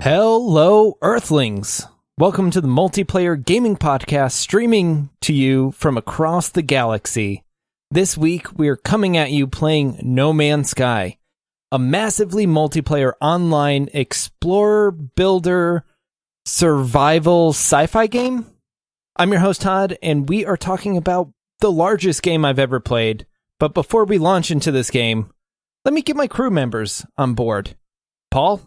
Hello, Earthlings. Welcome to the Multiplayer Gaming Podcast, streaming to you from across the galaxy. This week, we are coming at you playing No Man's Sky, a massively multiplayer online explorer, builder, survival sci-fi game. I'm your host, Todd, and we are talking about the largest game I've ever played. But before we launch into this game, let me get my crew members on board. Paul?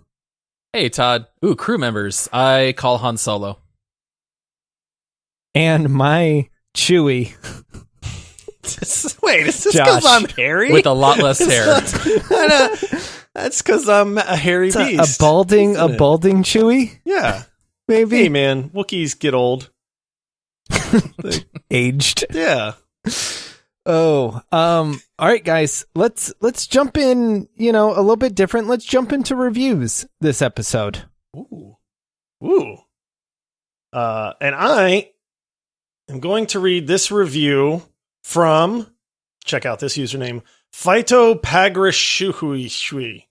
Hey, Todd. Ooh, crew members. I call Han Solo. And my Chewie. Wait, is this because I'm hairy? With a lot less hair. That's because I'm a hairy beast. A balding Chewie? Yeah. Maybe. Hey, man, Wookiees get old. Aged. Yeah. Oh, all right, guys, let's jump in, a little bit different. Let's jump into reviews this episode. Ooh. And I am going to read this review from, check out this username, Phytopagrishui.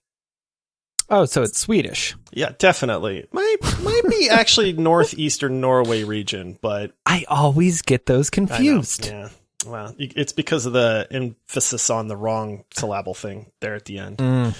Oh, so it's Swedish. Yeah, definitely. Might be actually northeastern Norway region, but I always get those confused. Yeah. Well, it's because of the emphasis on the wrong syllable thing there at the end. All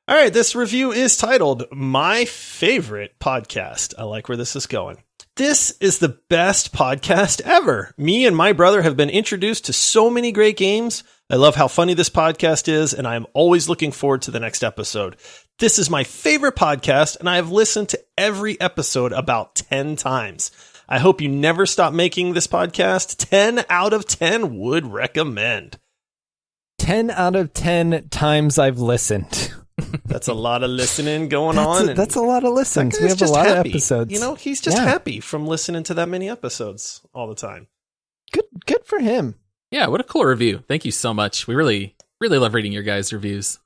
right, this review is titled My Favorite Podcast. I like where this is going. This is the best podcast ever. Me and my brother have been introduced to so many great games. I love how funny this podcast is, and I'm always looking forward to the next episode. This is my favorite podcast, and I have listened to every episode about 10 times. I hope you never stop making this podcast. 10 out of 10 would recommend. 10 out of 10 times I've listened. That's a lot of listening going on. That's a lot of listens. We have a lot of episodes. He's just happy from listening to that many episodes all the time. Good for him. Yeah, what a cool review. Thank you so much. We really, really love reading your guys' reviews.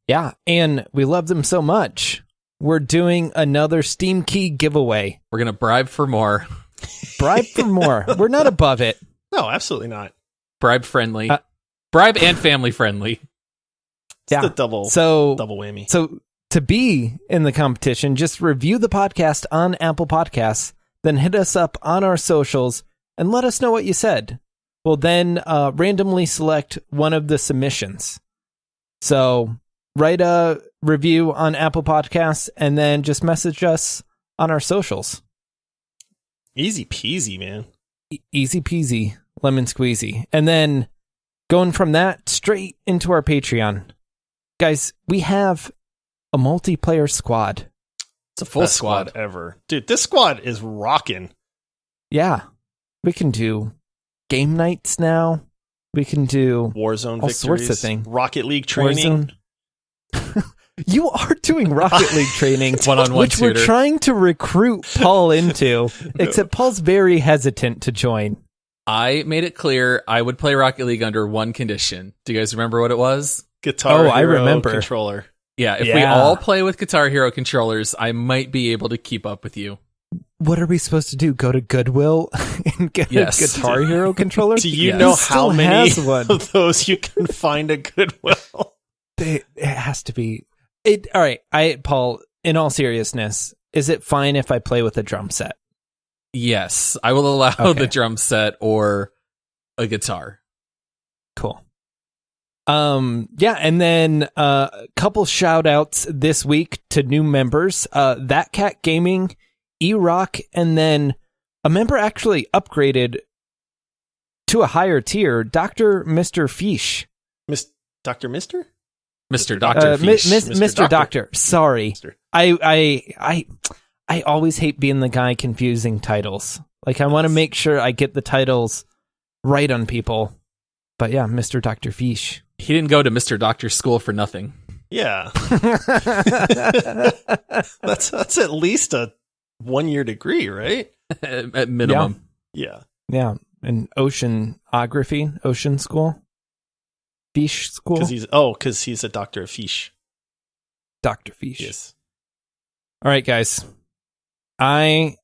Yeah, and we love them so much. We're doing another Steam Key giveaway. We're going to bribe for more. Bribe for more. We're not above it. No, absolutely not. Bribe friendly. Bribe and family friendly. It's the double whammy. So to be in the competition, just review the podcast on Apple Podcasts, then hit us up on our socials and let us know what you said. We'll then randomly select one of the submissions. So write a review on Apple Podcasts and then just message us on our socials. Easy peasy, man. Easy peasy, lemon squeezy. And then going from that straight into our Patreon. Guys, we have a multiplayer squad. It's a full squad ever. Dude, this squad is rocking. Yeah. We can do game nights now. We can do Warzone all victories, sorts of things. Rocket League training. You are doing Rocket League training, one-on-one which tutor. we're trying to recruit Paul into, except Paul's very hesitant to join. I made it clear I would play Rocket League under one condition. Do you guys remember what it was? Guitar Hero I remember. controller. Yeah, if we all play with Guitar Hero controllers, I might be able to keep up with you. What are we supposed to do? Go to Goodwill and get a Guitar Hero controller? Do you know how many of those you can find at Goodwill? It has to be. All right, Paul, in all seriousness, is it fine if I play with a drum set? Yes, I will allow the drum set or a guitar. Cool. Yeah, and then a couple shout outs this week to new members. That Cat Gaming, E-Rock, and then a member actually upgraded to a higher tier, Mr. Fish. Dr. Mister? Mr. Dr. Fish. Mr. Doctor. Sorry. Mister. I always hate being the guy confusing titles. Like, I want to make sure I get the titles right on people. But yeah, Mr. Dr. Fish. He didn't go to Mr. Doctor school for nothing. Yeah. That's at least a 1-year degree, right? At minimum. Yeah. Yeah. An oceanography, ocean school. Fish school. Because he's a doctor of fish. Dr. Fish. Yes. All right, guys. I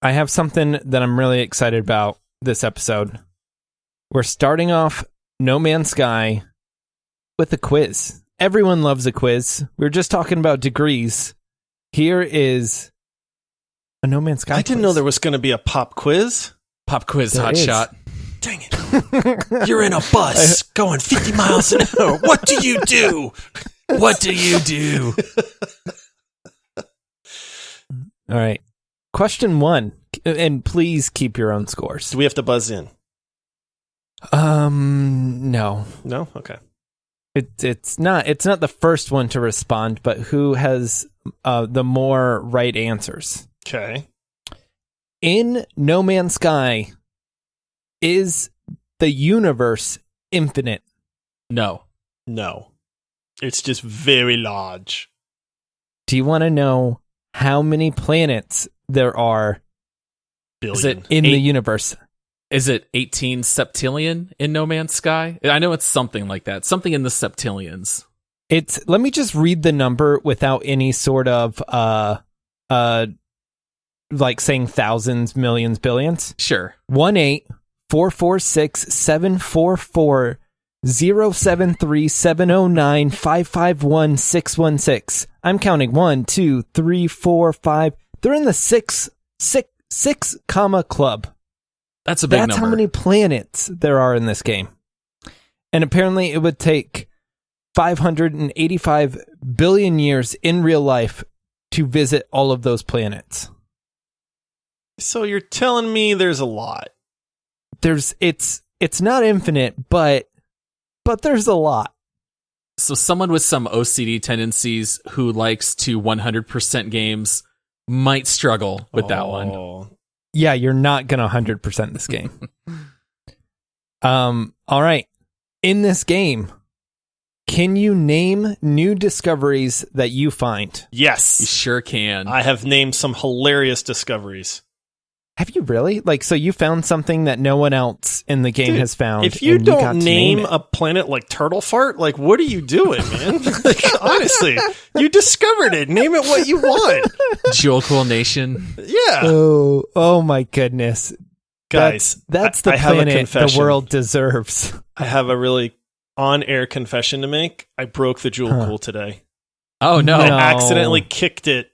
have something that I'm really excited about this episode. We're starting off No Man's Sky with a quiz. Everyone loves a quiz. We were just talking about degrees. Here is a No Man's Sky. I didn't know there was going to be a pop quiz. Pop quiz, There hot is. shot. Dang it. You're in a bus going 50 miles an hour. What do you do? What do you do? All right. Question 1. And please keep your own scores. Do we have to buzz in? No. No? Okay. It's not the first one to respond, but who has the more right answers. Okay. In No Man's Sky, is the universe infinite? No. No. It's just very large. Do you want to know how many planets there are Billion. Is it in the universe? Is it 18 septillion in No Man's Sky? I know it's something like that. Something in the septillions. Let me just read the number without any sort of like saying thousands, millions, billions. Sure. 1-8-446-744-073-709-551-616. I'm counting 1, 2, 3, 4, 5. They're in the six comma club. That's a big number. That's how many planets there are in this game. And apparently it would take 585 billion years in real life to visit all of those planets. So you're telling me there's a lot. It's not infinite, but there's a lot. So someone with some OCD tendencies who likes to 100% games might struggle with that one. Yeah, you're not going to 100% this game. All right. In this game, can you name new discoveries that you find? Yes. You sure can. I have named some hilarious discoveries. Have you really? Like, so you found something that no one else in the game has found. If you and got don't to name it. a planet like Turtle Fart, like, what are you doing, man? Like, honestly, you discovered it. Name it what you want. Jewel Cool Nation. Yeah. Oh my goodness. Guys, that's the I have a planet the confession. world deserves. I have a really on-air confession to make. I broke the Jewel Cool today. Oh, no. I accidentally kicked it,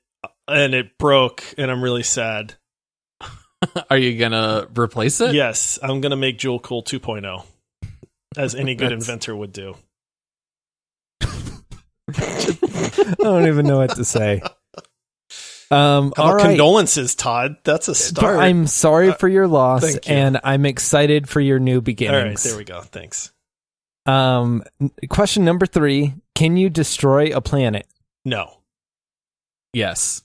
and it broke, and I'm really sad. Are you going to replace it? Yes, I'm going to make Jewel Cool 2.0, as any good inventor would do. I don't even know what to say. All right. Condolences, Todd. That's a start. I'm sorry for your loss, Thank you. and I'm excited for your new beginnings. All right, there we go. Thanks. Question number 3. Can you destroy a planet? No. Yes.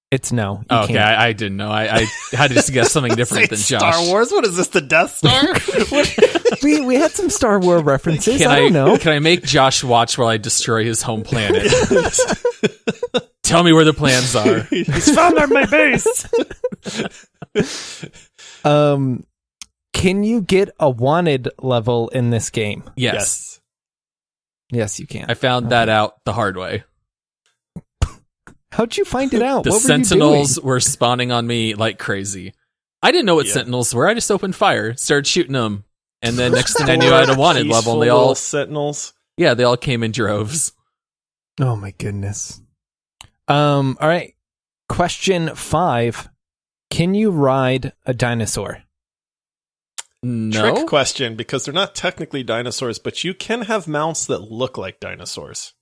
It's no. You Okay, can't. I didn't know. I had to just guess something different than Josh. Star Wars? What is this, the Death Star? we had some Star Wars references. Can I don't know. Can I make Josh watch while I destroy his home planet? Tell me where the plans are. He's found my base. Can you get a wanted level in this game? Yes. Yes, you can. I found that out the hard way. How'd you find it out? The What Sentinels were spawning on me like crazy. I didn't know what Sentinels were. I just opened fire, started shooting them, and then next thing I knew, I had a wanted level. And they all Sentinels. Yeah, they all came in droves. Oh my goodness. All right. Question 5. Can you ride a dinosaur? No. Trick question, because they're not technically dinosaurs, but you can have mounts that look like dinosaurs.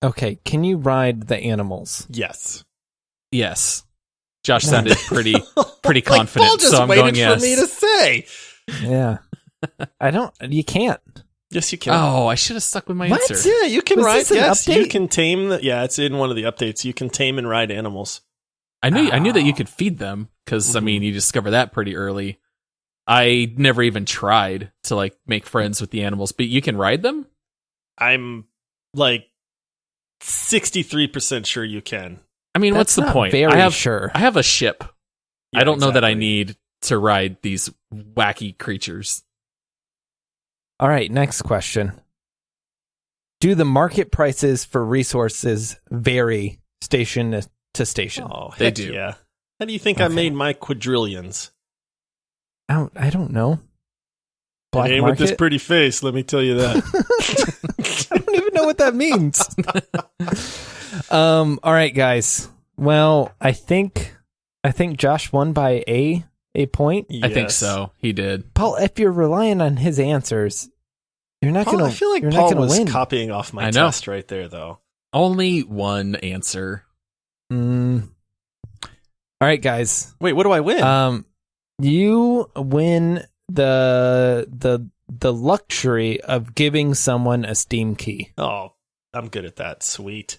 Okay. Can you ride the animals? Yes. Yes. Josh sounded pretty confident, Paul just so I'm waited going yes. for me to say. Yeah. You can't. Yes, you can. Oh, I should have stuck with my What? answer. Yeah, you can Was ride. this an Yes, update? you can tame. It's in one of the updates. You can tame and ride animals. I knew that you could feed them because I mean you discover that pretty early. I never even tried to like make friends with the animals, but you can ride them? I'm like 63% sure you can. I mean, what's the That's not point? very sure. I have a ship. Yeah, I don't know that I exactly. need to ride these wacky creatures. All right. Next question. Do the market prices for resources vary station to station? Oh, They heck do. Yeah. How do you think I made my quadrillions? I don't know. Black It ain't with market? this pretty face, let me tell you that. I don't even know know what that means. All right, guys. Well, I think Josh won by a point. Yes. I think so. He did. Paul, if you're relying on his answers, you're not going to. I feel like Paul was copying off my test right there, though. Only one answer. All right, guys. Wait, what do I win? You win the luxury of giving someone a Steam key. Oh, I'm good at that. Sweet.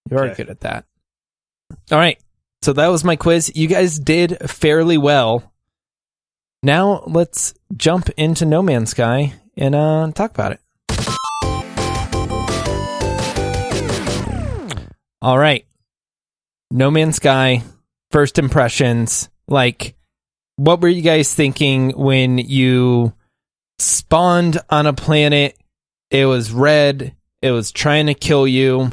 You're good at that. All right. So that was my quiz. You guys did fairly well. Now let's jump into No Man's Sky and talk about it. All right. No Man's Sky, first impressions. Like, what were you guys thinking when you spawned on a planet? It was red. It was trying to kill you.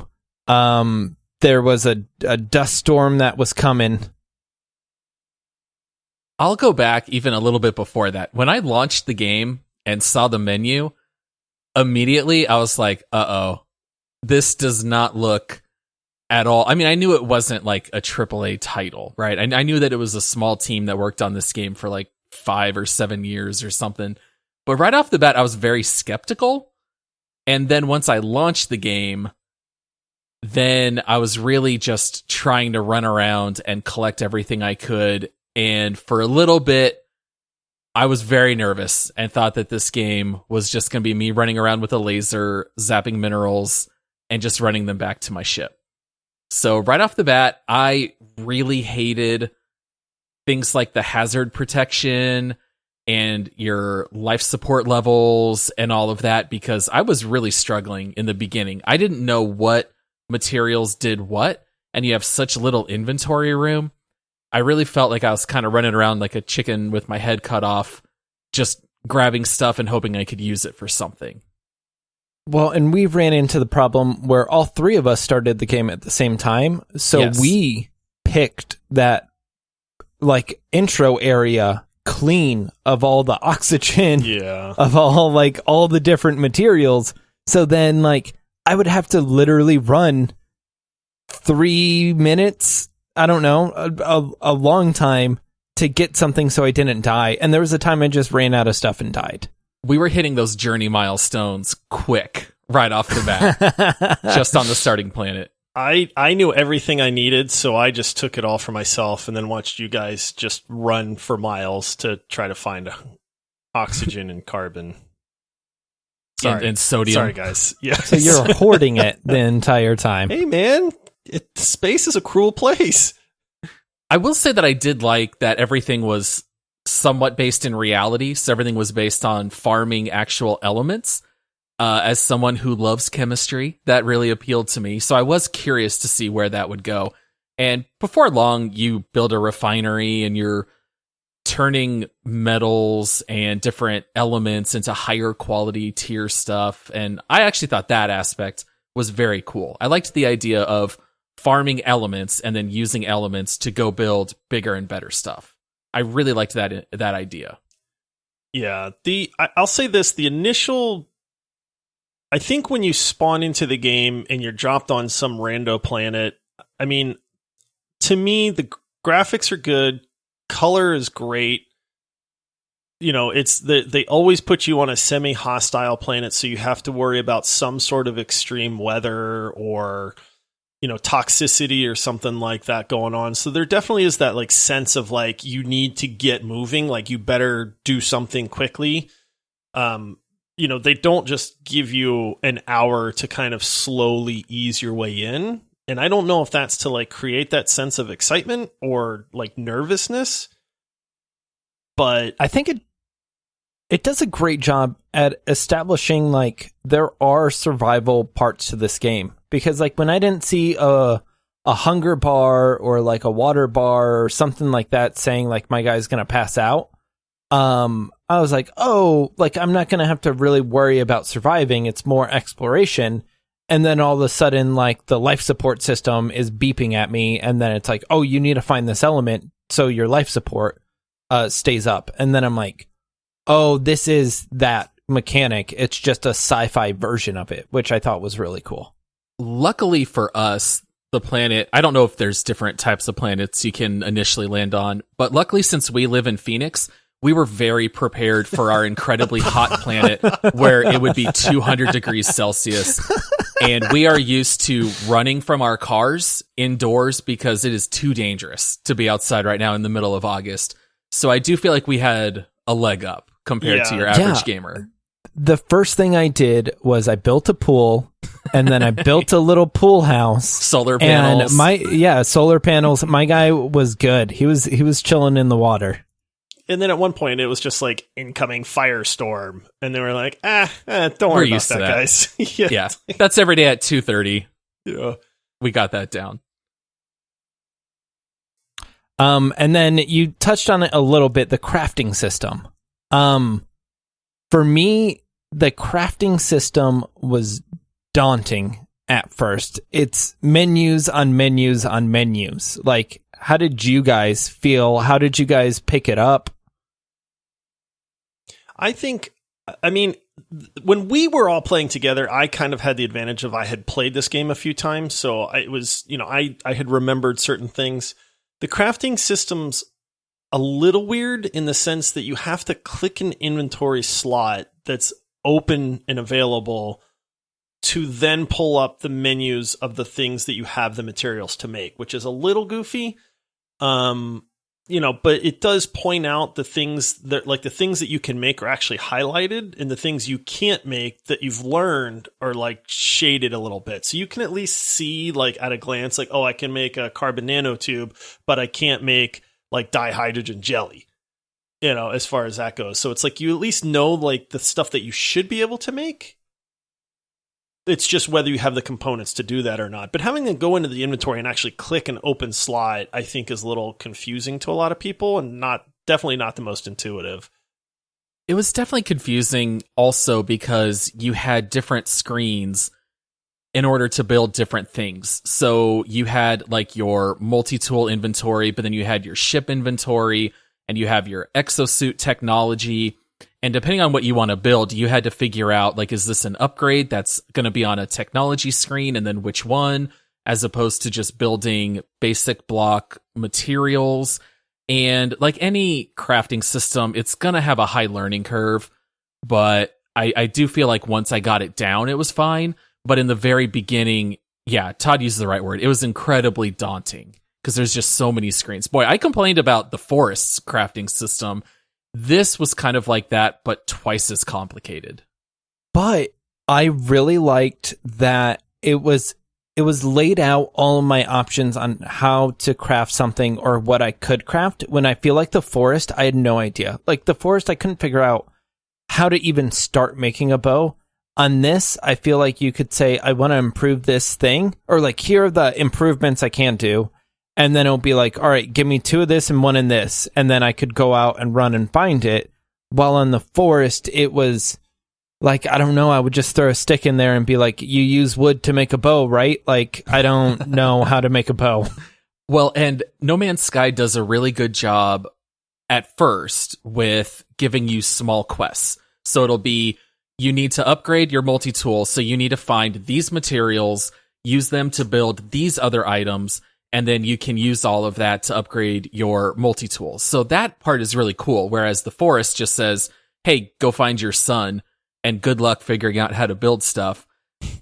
There was a dust storm that was coming. I'll go back even a little bit before that. When I launched the game and saw the menu, immediately I was like, uh-oh, this does not look at all. I mean, I knew it wasn't like a AAA title, right? I knew that it was a small team that worked on this game for like 5 or 7 years or something. But right off the bat, I was very skeptical. And then once I launched the game, then I was really just trying to run around and collect everything I could. And for a little bit, I was very nervous and thought that this game was just going to be me running around with a laser, zapping minerals, and just running them back to my ship. So right off the bat, I really hated things like the hazard protection and your life support levels and all of that, because I was really struggling in the beginning. I didn't know what materials did what, and you have such little inventory room. I really felt like I was kind of running around like a chicken with my head cut off, just grabbing stuff and hoping I could use it for something. Well, and we ran into the problem where all three of us started the game at the same time. So Yes. we picked that like intro area clean of all the oxygen, of all the different materials. So then like I would have to literally run 3 minutes, I don't know, a long time to get something so I didn't die. And there was a time I just ran out of stuff and died. We were hitting those journey milestones quick right off the bat, just on the starting planet. I knew everything I needed, so I just took it all for myself and then watched you guys just run for miles to try to find oxygen and carbon. And sodium. Sorry, guys. Yeah. So you're hoarding it the entire time. Hey, man, space is a cruel place. I will say that I did like that everything was somewhat based in reality, so everything was based on farming actual elements. As someone who loves chemistry, that really appealed to me. So I was curious to see where that would go. And before long, you build a refinery and you're turning metals and different elements into higher quality tier stuff. And I actually thought that aspect was very cool. I liked the idea of farming elements and then using elements to go build bigger and better stuff. I really liked that idea. Yeah, I'll say this, the initial, I think when you spawn into the game and you're dropped on some rando planet, I mean, to me, the graphics are good, color is great. You know, they always put you on a semi-hostile planet, so you have to worry about some sort of extreme weather or, you know, toxicity or something like that going on. So there definitely is that like sense of like you need to get moving, like you better do something quickly. You know, they don't just give you an hour to kind of slowly ease your way in. And I don't know if that's to like create that sense of excitement or like nervousness. But I think it does a great job at establishing like there are survival parts to this game. Because like when I didn't see a hunger bar or like a water bar or something like that saying like my guy's gonna pass out, I was like, oh, like I'm not gonna have to really worry about surviving. It's more exploration. And then all of a sudden, like the life support system is beeping at me, and then it's like, oh, you need to find this element so your life support stays up. And then I'm like, oh, this is that mechanic. It's just a sci-fi version of it, which I thought was really cool. Luckily for us, the planet, I don't know if there's different types of planets you can initially land on, but luckily since we live in Phoenix, we were very prepared for our incredibly hot planet where it would be 200 degrees Celsius. And we are used to running from our cars indoors because it is too dangerous to be outside right now in the middle of August. So I do feel like we had a leg up compared to your average gamer. The first thing I did was I built a pool, and then I built a little pool house. Solar panels. And solar panels. My guy was good. He was chilling in the water. And then at one point, it was just like incoming firestorm. And they were like, don't worry about that, guys. Yeah, that's every day at 2:30. Yeah. We got that down. And then you touched on it a little bit, the crafting system. For me, the crafting system was daunting at first. It's menus on menus on menus. Like, how did you guys feel? How did you guys pick it up? I mean, when we were all playing together, I kind of had the advantage of I had played this game a few times. So it was, I had remembered certain things. The crafting system's a little weird in the sense that you have to click an inventory slot that's open and available to then pull up the menus of the things that you have the materials to make, which is a little goofy. But it does point out the things that, like, the things that you can make are actually highlighted, and the things you can't make that you've learned are like shaded a little bit. So you can at least see, like, at a glance, like, oh, I can make a carbon nanotube, but I can't make like dihydrogen jelly, as far as that goes. So it's like you at least know, like, the stuff that you should be able to make. It's just whether you have the components to do that or not. But having to go into the inventory and actually click an open slot, I think, is a little confusing to a lot of people, and definitely not the most intuitive. It was definitely confusing also because you had different screens in order to build different things. So you had like your multi-tool inventory, but then you had your ship inventory, and you have your exosuit technology. And depending on what you want to build, you had to figure out, like, is this an upgrade that's going to be on a technology screen, and then which one, as opposed to just building basic block materials. And like any crafting system, it's going to have a high learning curve, but I do feel like once I got it down, it was fine. But in the very beginning, yeah, Todd uses the right word. It was incredibly daunting because there's just so many screens. Boy, I complained about the forest's crafting system. This was kind of like that, but twice as complicated. But I really liked that it was laid out all of my options on how to craft something or what I could craft. When I feel like the forest, I had no idea. Like the forest, I couldn't figure out how to even start making a bow. On this, I feel like you could say, I want to improve this thing, or like, here are the improvements I can do. And then it'll be like, all right, give me 2 of this and 1 in this. And then I could go out and run and find it. While on the forest, it was like, I don't know, I would just throw a stick in there and be like, you use wood to make a bow, right? Like, I don't know how to make a bow. Well, and No Man's Sky does a really good job at first with giving you small quests. So it'll be, you need to upgrade your multi-tool, so you need to find these materials, use them to build these other items, and then you can use all of that to upgrade your multi-tools. So that part is really cool, whereas the forest just says, hey, go find your son, and good luck figuring out how to build stuff.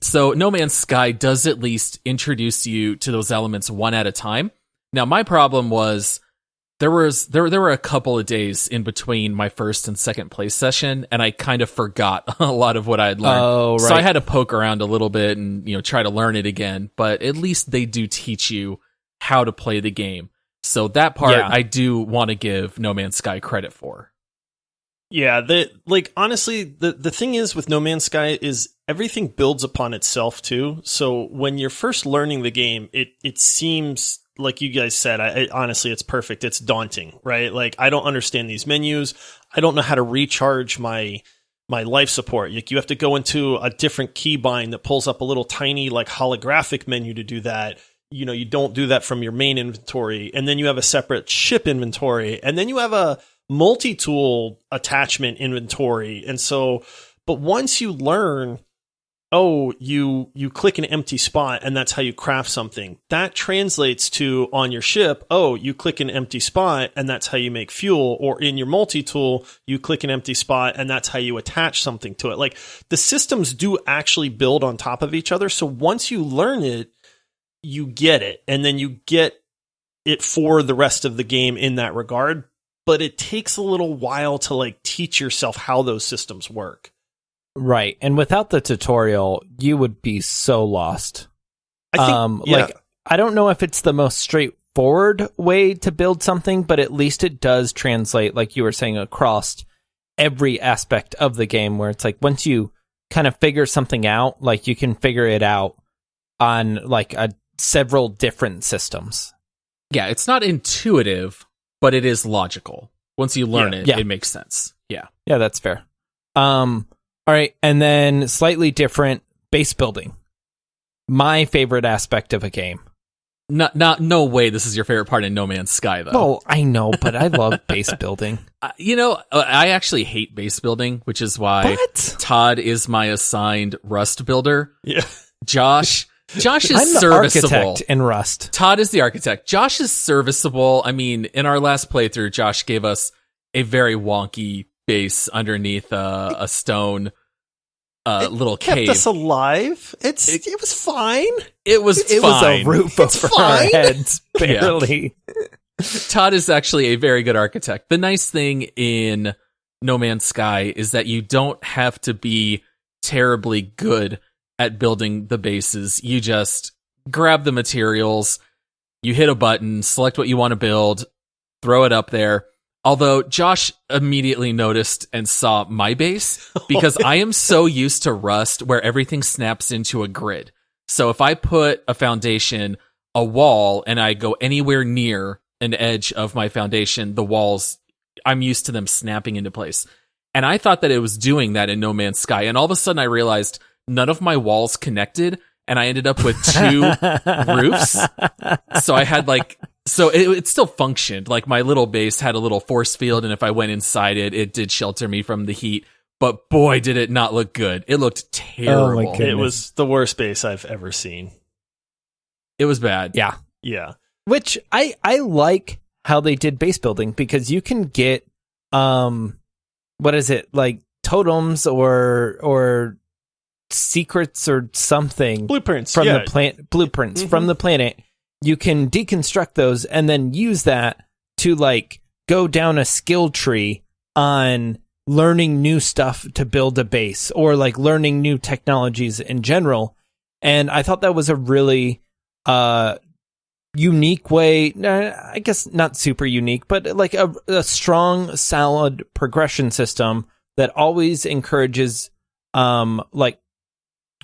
So No Man's Sky does at least introduce you to those elements one at a time. Now, my problem was there were a couple of days in between my first and second play session, and I kind of forgot a lot of what I had learned. Oh, right. So I had to poke around a little bit and try to learn it again. But at least they do teach you how to play the game. So that part I do want to give No Man's Sky credit for. Yeah, honestly, the thing is with No Man's Sky is everything builds upon itself too. So when you're first learning the game, it seems, like you guys said, honestly, it's perfect. It's daunting, right? Like, I don't understand these menus. I don't know how to recharge my life support. You have to go into a different keybind that pulls up a little tiny, like, holographic menu to do that. You don't do that from your main inventory. And then you have a separate ship inventory. And then you have a multi-tool attachment inventory. And so But once you learn, oh, you click an empty spot and that's how you craft something. That translates to on your ship, oh, you click an empty spot and that's how you make fuel. Or in your multi-tool, you click an empty spot and that's how you attach something to it. Like the systems do actually build on top of each other. So once you learn it, you get it. And then you get it for the rest of the game in that regard. But it takes a little while to like teach yourself how those systems work. Right. And without the tutorial, you would be so lost. I think, like, I don't know if it's the most straightforward way to build something, but at least it does translate, like you were saying, across every aspect of the game, where it's like once you kind of figure something out, like you can figure it out on like several different systems. Yeah, it's not intuitive, but it is logical. Once you learn it makes sense. Yeah. Yeah, that's fair. All right, and then slightly different, base building. My favorite aspect of a game. No way this is your favorite part in No Man's Sky, though. Oh, I know, but I love base building. I actually hate base building, which is why Todd is my assigned Rust builder. Yeah. Josh is I'm the serviceable. architect in Rust. Todd is the architect. Josh is serviceable. I mean, in our last playthrough, Josh gave us a very wonky base underneath a stone little cave. Kept us alive. It was fine. It was a roof over our heads, barely. Yeah. Todd is actually a very good architect. The nice thing in No Man's Sky is that you don't have to be terribly good at building the bases. You just grab the materials, you hit a button, select what you want to build, throw it up there. Although Josh immediately noticed and saw my base, because I am so used to Rust where everything snaps into a grid. So if I put a foundation, a wall, and I go anywhere near an edge of my foundation, the walls, I'm used to them snapping into place. And I thought that it was doing that in No Man's Sky. And all of a sudden I realized none of my walls connected, and I ended up with 2 roofs. So I had So it still functioned. Like my little base had a little force field, and if I went inside it, it did shelter me from the heat. But boy, did it not look good. It looked terrible. Oh my goodness. It was the worst base I've ever seen. It was bad. Yeah. Yeah. Which I like how they did base building, because you can get what is it, like totems or secrets or something, blueprints from the planet, blueprints from the planet. You can deconstruct those and then use that to like go down a skill tree on learning new stuff to build a base, or like learning new technologies in general. And I thought that was a really unique way, I guess not super unique, but like a strong, solid progression system that always encourages like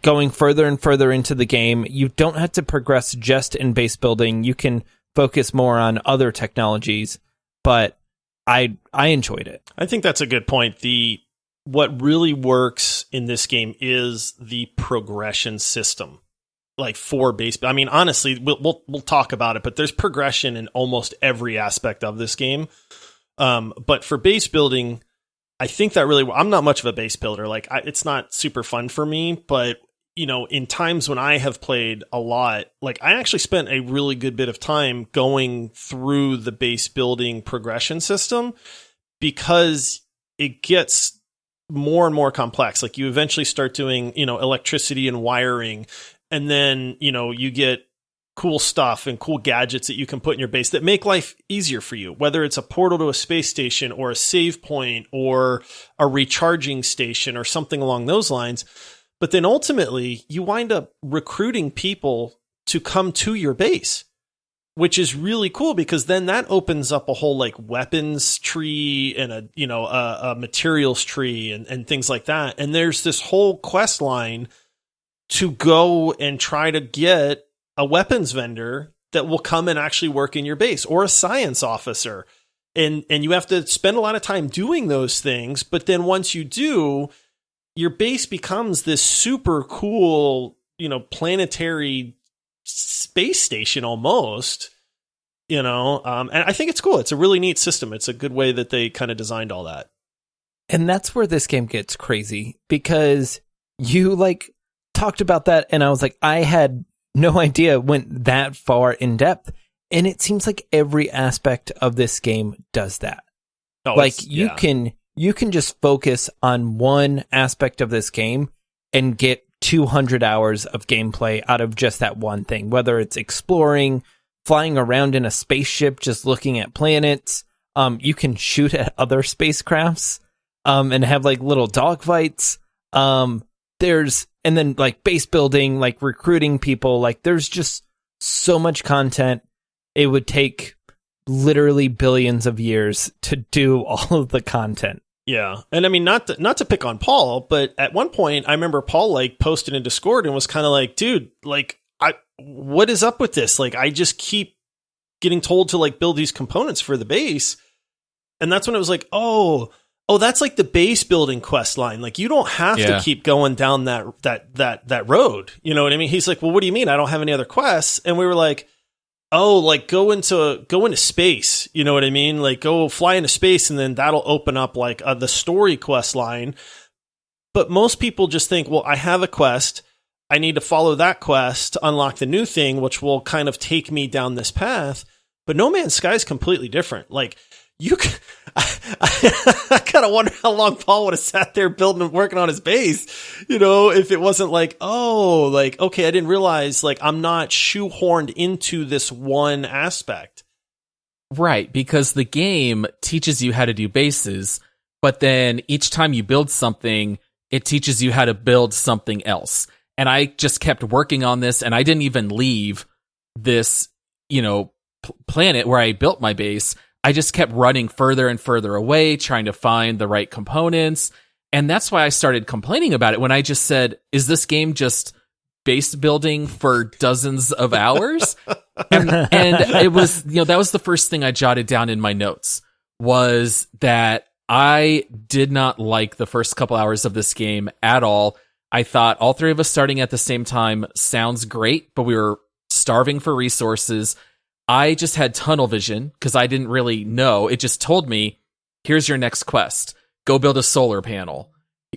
going further and further into the game. You don't have to progress just in base building. You can focus more on other technologies, but I enjoyed it. I think that's a good point. What really works in this game is the progression system. Like for base, I mean, honestly, we'll talk about it, but there's progression in almost every aspect of this game. But for base building, I think that really, I'm not much of a base builder. Like it's not super fun for me, but you know, in times when I have played a lot, like I actually spent a really good bit of time going through the base building progression system, because it gets more and more complex. Like you eventually start doing, you know, electricity and wiring, and then, you know, you get cool stuff and cool gadgets that you can put in your base that make life easier for you, whether it's a portal to a space station or a save point or a recharging station or something along those lines. But then ultimately you wind up recruiting people to come to your base, which is really cool, because then that opens up a whole like weapons tree and a materials tree and things like that. And there's this whole quest line to go and try to get a weapons vendor that will come and actually work in your base, or a science officer. And you have to spend a lot of time doing those things. But then once you do, your base becomes this super cool, you know, planetary space station almost, you know. And I think it's cool. It's a really neat system. It's a good way that they kind of designed all that. And that's where this game gets crazy, because you like talked about that and I was like, I had no idea it went that far in depth. And it seems like every aspect of this game does that. Oh, like you can just focus on one aspect of this game and get 200 hours of gameplay out of just that one thing, whether it's exploring, flying around in a spaceship, just looking at planets. You can shoot at other spacecrafts, and have like little dogfights. And then like base building, like recruiting people, like there's just so much content. It would take literally billions of years to do all of the content. Yeah. And I mean, not to pick on Paul, but at one point I remember Paul like posted in Discord and was kind of like, dude, like what is up with this? Like, I just keep getting told to like build these components for the base. And that's when it was like, oh, that's like the base building quest line. Like, you don't have to keep going down that road. You know what I mean? He's like, well, what do you mean? I don't have any other quests. And we were like, oh, like go into space. You know what I mean? Like, go fly into space, and then that'll open up like the story quest line. But most people just think, well, I have a quest. I need to follow that quest to unlock the new thing, which will kind of take me down this path. But No Man's Sky is completely different. Like, I kind of wonder how long Paul would have sat there building and working on his base, you know, if it wasn't like, oh, like, okay, I didn't realize, like, I'm not shoehorned into this one aspect. Right, because the game teaches you how to do bases, but then each time you build something, it teaches you how to build something else. And I just kept working on this, and I didn't even leave this, planet where I built my base. I just kept running further and further away, trying to find the right components. And that's why I started complaining about it when I just said, is this game just base building for dozens of hours? and it was, that was the first thing I jotted down in my notes, was that I did not like the first couple hours of this game at all. I thought all three of us starting at the same time sounds great, but we were starving for resources. I just had tunnel vision because I didn't really know. It just told me, here's your next quest. Go build a solar panel.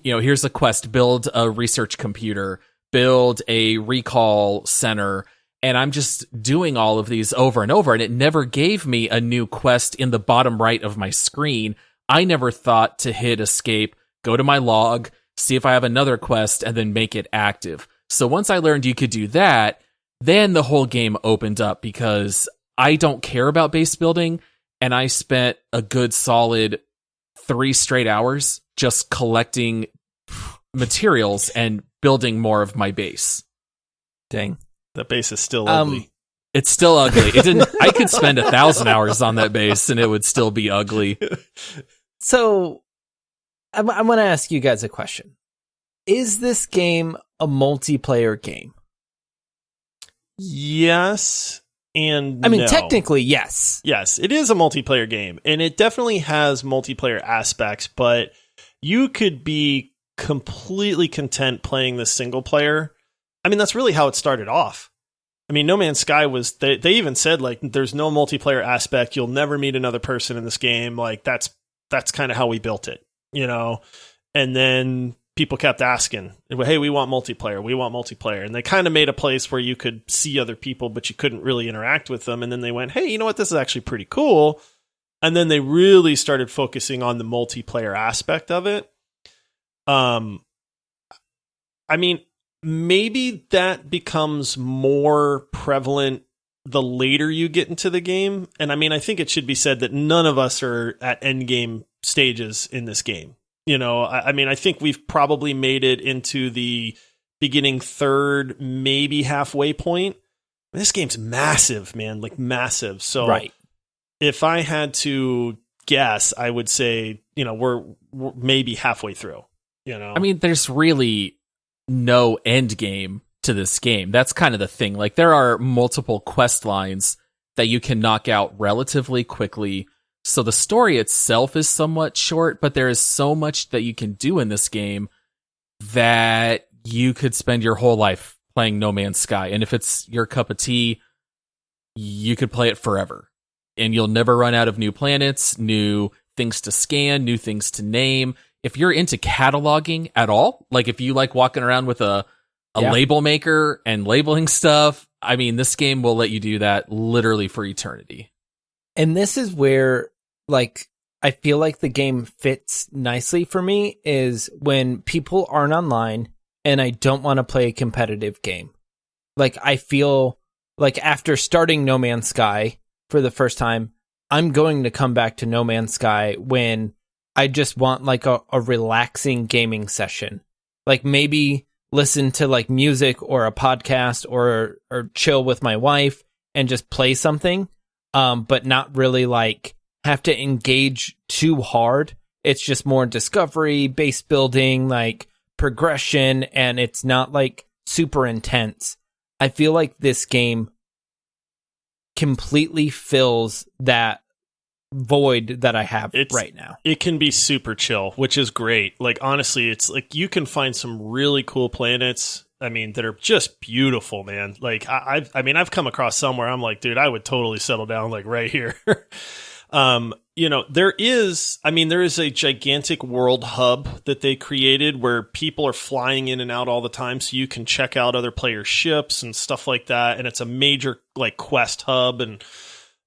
Here's a quest. Build a research computer. Build a recall center. And I'm just doing all of these over and over. And it never gave me a new quest in the bottom right of my screen. I never thought to hit escape, go to my log, see if I have another quest, and then make it active. So once I learned you could do that, then the whole game opened up, because I don't care about base building, and I spent a good solid 3 straight hours just collecting materials and building more of my base. Dang. That base is still ugly. It's still ugly. I could spend 1,000 hours on that base and it would still be ugly. So I want to ask you guys a question. Is this game a multiplayer game? Yes. And I mean, no. Technically, yes. Yes, it is a multiplayer game, and it definitely has multiplayer aspects, but you could be completely content playing the single player. I mean, that's really how it started off. I mean, No Man's Sky was, they even said, like, there's no multiplayer aspect. You'll never meet another person in this game. Like, that's kind of how we built it, And then people kept asking, hey, we want multiplayer. And they kind of made a place where you could see other people, but you couldn't really interact with them. And then they went, hey, you know what? This is actually pretty cool. And then they really started focusing on the multiplayer aspect of it. I mean, maybe that becomes more prevalent the later you get into the game. And I mean, I think it should be said that none of us are at end game stages in this game. I mean, I think we've probably made it into the beginning third, maybe halfway point. This game's massive, man, like massive. So right. If I had to guess, I would say, we're maybe halfway through, I mean, there's really no end game to this game. That's kind of the thing. Like, there are multiple quest lines that you can knock out relatively quickly. So the story itself is somewhat short, but there is so much that you can do in this game that you could spend your whole life playing No Man's Sky. And if it's your cup of tea, you could play it forever. And you'll never run out of new planets, new things to scan, new things to name. if you're into cataloging at all, like if you like walking around with a label maker and labeling stuff, I mean, this game will let you do that literally for eternity. And this is where, like, I feel like the game fits nicely for me is when people aren't online and I don't want to play a competitive game. Like, I feel like after starting No Man's Sky for the first time, I'm going to come back to No Man's Sky when I just want like a relaxing gaming session. Like maybe listen to like music or a podcast or chill with my wife and just play something, but not really like have to engage too hard. It's just more discovery, base building, like progression, and it's not like super intense. I feel like this game completely fills that void that I have right now. It can be super chill, which is great. Like, honestly, it's like you can find some really cool planets. I mean, that are just beautiful, man. Like, I've come across somewhere I'm like, dude, I would totally settle down like right here. You know, there is a gigantic world hub that they created where people are flying in and out all the time, so you can check out other players' ships and stuff like that. And it's a major like quest hub and,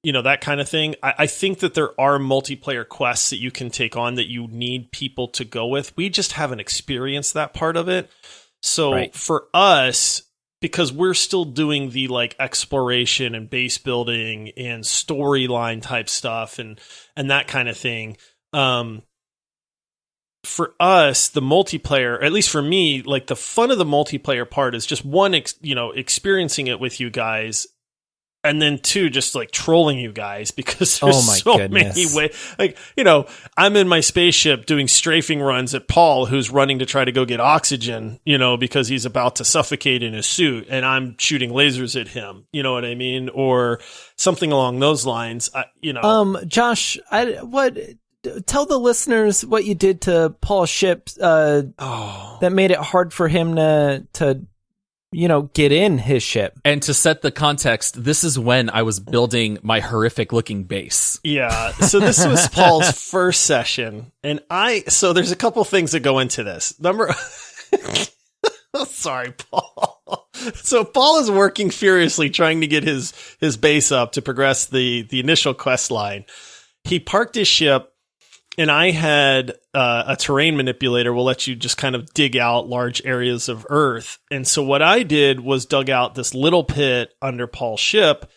you know, that kind of thing. I think that there are multiplayer quests that you can take on that you need people to go with. We just haven't experienced that part of it. So for us, because we're still doing the like exploration and base building and storyline type stuff and that kind of thing. For us, the multiplayer, at least for me, like the fun of the multiplayer part is just one, experiencing it with you guys. And then two, just like trolling you guys because there's many ways. Like, you know, I'm in my spaceship doing strafing runs at Paul, who's running to try to go get oxygen, you know, because he's about to suffocate in his suit, and I'm shooting lasers at him. You know what I mean? Or something along those lines. Josh, tell the listeners what you did to Paul's ship that made it hard for him to get in his ship. And to set the context, this is when I was building my horrific looking base. Yeah. So this was Paul's first session. And so there's a couple things that go into this. Sorry, Paul. So Paul is working furiously trying to get his base up to progress the initial quest line. He parked his ship, and I had a terrain manipulator will let you just kind of dig out large areas of Earth. And so what I did was dug out this little pit under Paul's ship,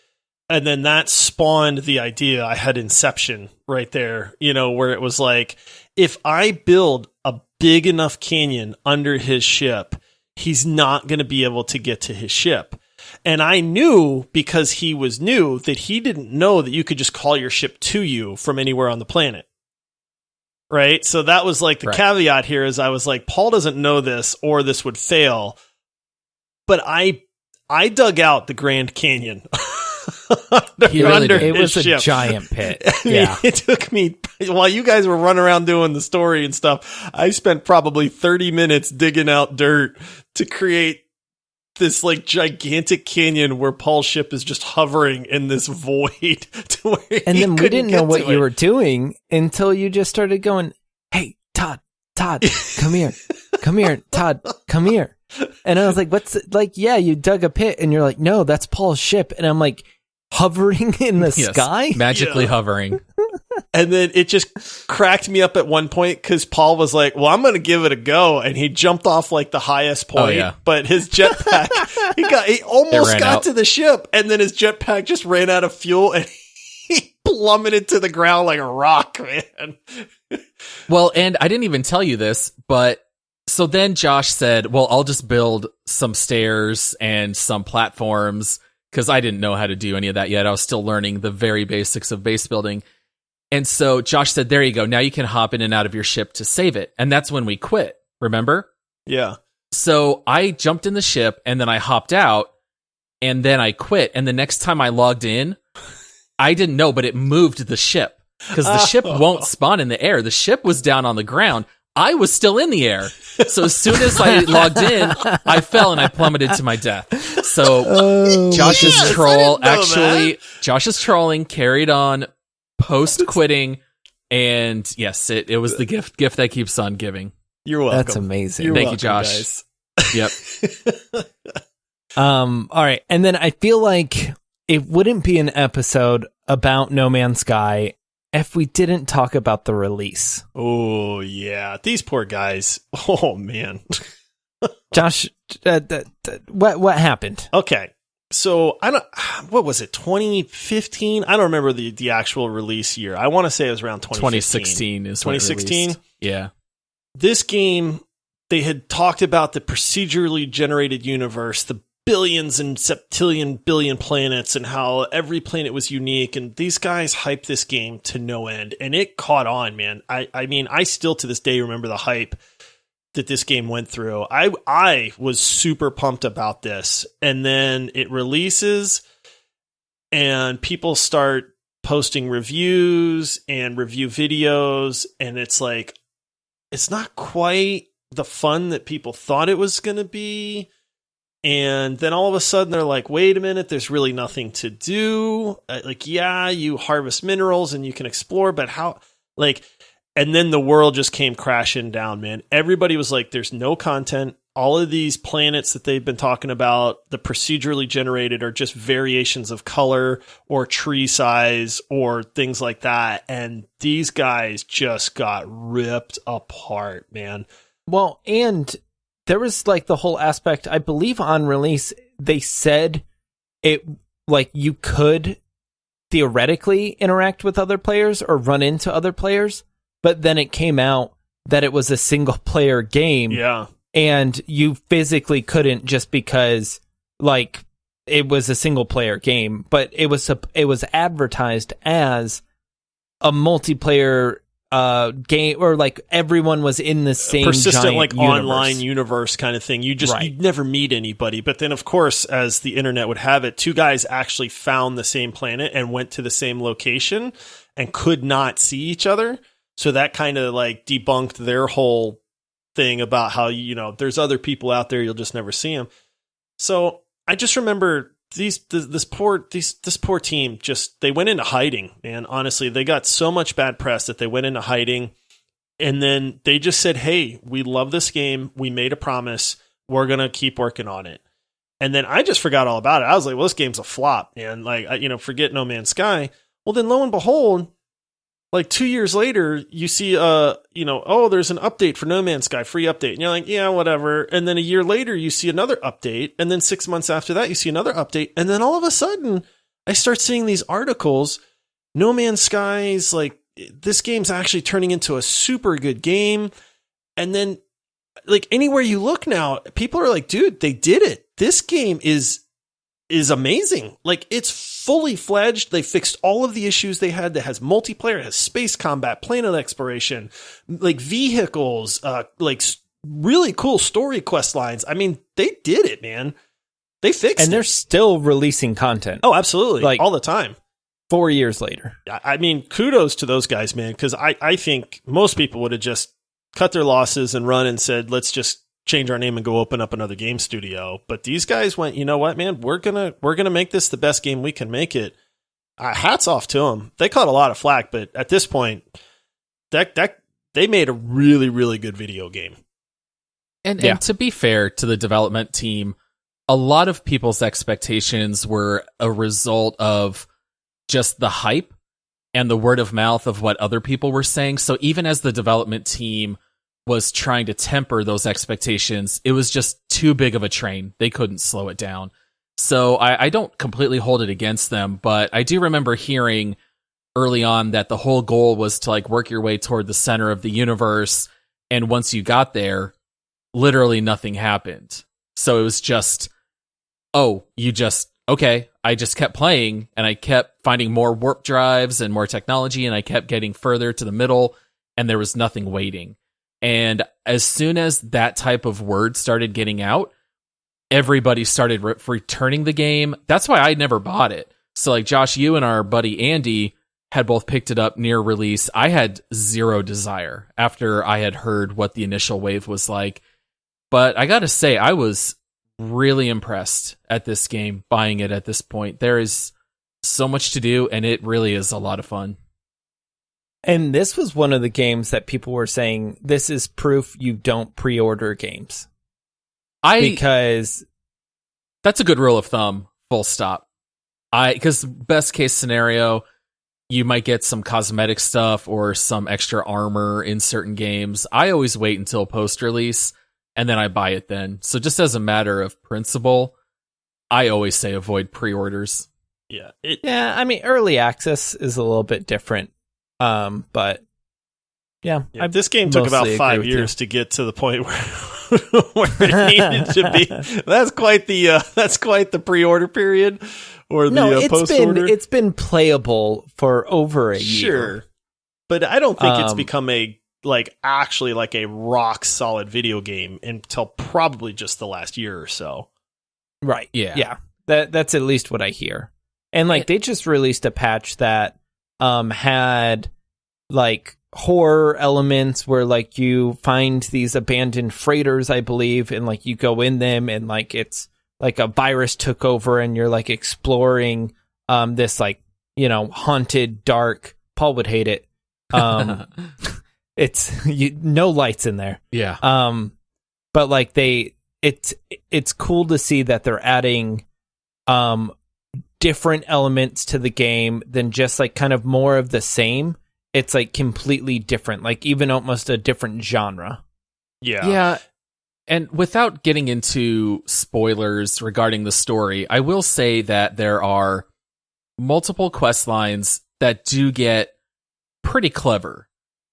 and then that spawned the idea. I had Inception right there, where it was like, if I build a big enough canyon under his ship, he's not going to be able to get to his ship. And I knew, because he was new, that he didn't know that you could just call your ship to you from anywhere on the planet. Right. So that was like the caveat here is I was like, Paul doesn't know this or this would fail. But I dug out the Grand Canyon. It was a giant pit. Yeah. It took me, while you guys were running around doing the story and stuff, I spent probably 30 minutes digging out dirt to create this like gigantic canyon where Paul's ship is just hovering in this void to where and then we didn't know what you were doing until you just started going, hey, Todd, come here, Todd, come here. And I was like, yeah, you dug a pit, and you're like, no, that's Paul's ship. And I'm like, hovering in the sky? Magically hovering. And then it just cracked me up at one point because Paul was like, well, I'm going to give it a go. And he jumped off like the highest point, but his jetpack, he almost got to the ship. And then his jetpack just ran out of fuel and he plummeted to the ground like a rock, man. Well, and I didn't even tell you this, but so then Josh said, well, I'll just build some stairs and some platforms because I didn't know how to do any of that yet. I was still learning the very basics of base building. And so Josh said, there you go. Now you can hop in and out of your ship to save it. And that's when we quit. Remember? Yeah. So I jumped in the ship and then I hopped out and then I quit. And the next time I logged in, I didn't know, but it moved the ship because the ship won't spawn in the air. The ship was down on the ground. I was still in the air. So as soon as I logged in, I fell and I plummeted to my death. So Josh's trolling carried on post quitting And yes, it was the gift that keeps on giving. You're welcome. That's amazing. You're Thank welcome, you, Josh. guys. Yep. All right. And then I feel like it wouldn't be an episode about No Man's Sky if we didn't talk about the release. Oh, yeah. These poor guys. Oh, man. Josh, what happened? Okay. So what was it? 2015? I don't remember the actual release year. I want to say it was around 2015. 2016 is 2016. Yeah. This game, they had talked about the procedurally generated universe, the billions and septillion billion planets, and how every planet was unique. And these guys hyped this game to no end, and it caught on, man. I mean, I still to this day remember the hype that this game went through. I was super pumped about this. And then it releases and people start posting reviews and review videos. And it's like, it's not quite the fun that people thought it was going to be. And then all of a sudden they're like, wait a minute, there's really nothing to do. Like, yeah, you harvest minerals and you can explore, but how, like, and then the world just came crashing down, man. Everybody was like, there's no content. All of these planets that they've been talking about, the procedurally generated, are just variations of color or tree size or things like that. And these guys just got ripped apart, man. Well, and there was like the whole aspect, I believe on release, they said it like you could theoretically interact with other players or run into other players. But then it came out that it was a single player game. Yeah. And you physically couldn't just because like it was a single player game, but it was advertised as a multiplayer game, or like everyone was in the same persistent like universe. Online universe kind of thing. You'd never meet anybody. But then of course, as the internet would have it, two guys actually found the same planet and went to the same location and could not see each other. So that kind of like debunked their whole thing about how, you know, there's other people out there, you'll just never see them. So I just remember this poor team, just, they went into hiding, man. Honestly, they got so much bad press that they went into hiding, and then they just said, hey, we love this game. We made a promise. We're going to keep working on it. And then I just forgot all about it. I was like, well, this game's a flop, man. Like, forget No Man's Sky. Well, then lo and behold, like 2 years later, you see, oh, there's an update for No Man's Sky, free update. And you're like, yeah, whatever. And then a year later, you see another update. And then 6 months after that, you see another update. And then all of a sudden, I start seeing these articles. No Man's Sky's like, this game's actually turning into a super good game. And then, like, anywhere you look now, people are like, dude, they did it. This game is amazing. Like, it's fully fledged. They fixed all of the issues they had. That has multiplayer, it has space combat, planet exploration, like vehicles, like really cool story quest lines. I mean, they did it, man. They fixed it. And they're still releasing content. Oh, absolutely. Like, all the time. 4 years later. I mean, kudos to those guys, man, because I think most people would have just cut their losses and run and said, let's just change our name and go open up another game studio. But these guys went, you know what, man, we're gonna make this the best game we can make it. Hats off to them. They caught a lot of flack, but at this point, that they made a really, really good video game. And to be fair to the development team, a lot of people's expectations were a result of just the hype and the word of mouth of what other people were saying. So even as the development team was trying to temper those expectations, it was just too big of a train. They couldn't slow it down. So I don't completely hold it against them, but I do remember hearing early on that the whole goal was to like work your way toward the center of the universe. And once you got there, literally nothing happened. So it was just, okay, I just kept playing and I kept finding more warp drives and more technology, and I kept getting further to the middle, and there was nothing waiting. And as soon as that type of word started getting out, everybody started returning the game. That's why I never bought it. So like Josh, you and our buddy Andy had both picked it up near release. I had zero desire after I had heard what the initial wave was like. But I gotta say, I was really impressed at this game, buying it at this point. There is so much to do, and it really is a lot of fun. And this was one of the games that people were saying, this is proof you don't pre-order games. Because that's a good rule of thumb, full stop. Because best case scenario, you might get some cosmetic stuff or some extra armor in certain games. I always wait until post-release, and then I buy it then. So just as a matter of principle, I always say avoid pre-orders. Yeah. I mean, early access is a little bit different. But yeah, this game took about 5 years to get to the point where it needed to be. That's quite the pre-order period or the post-order. It's been playable for over a year. Sure. But I don't think it's become actually a rock solid video game until probably just the last year or so. Right. Yeah. Yeah. That's at least what I hear. And they just released a patch that had horror elements where you find these abandoned freighters, I believe, and you go in them and it's a virus took over and you're exploring this haunted dark. Paul would hate it. It's no lights in there. Yeah. But it's cool to see that they're adding different elements to the game than just kind of more of the same. It's completely different, even almost a different genre. Yeah. Yeah. And without getting into spoilers regarding the story, I will say that there are multiple quest lines that do get pretty clever.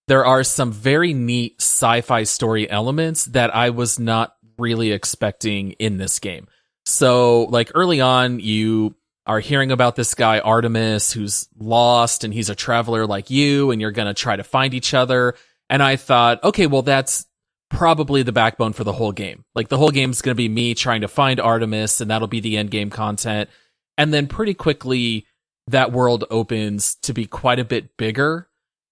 There are some very neat sci-fi story elements that I was not really expecting in this game. So, early on, you are hearing about this guy, Artemis, who's lost, and he's a traveler like you, and you're going to try to find each other. And I thought, okay, well, that's probably the backbone for the whole game. The whole game's going to be me trying to find Artemis, and that'll be the end game content. And then pretty quickly, that world opens to be quite a bit bigger,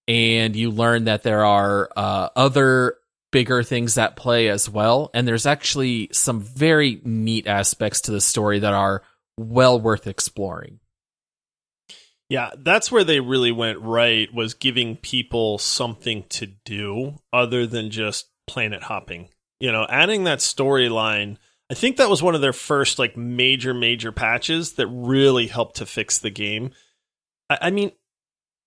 and you learn that there are other bigger things at play as well. And there's actually some very neat aspects to the story that are well worth exploring. Yeah, that's where they really went right, was giving people something to do other than just planet hopping. Adding that storyline, I think that was one of their first major patches that really helped to fix the game. I mean,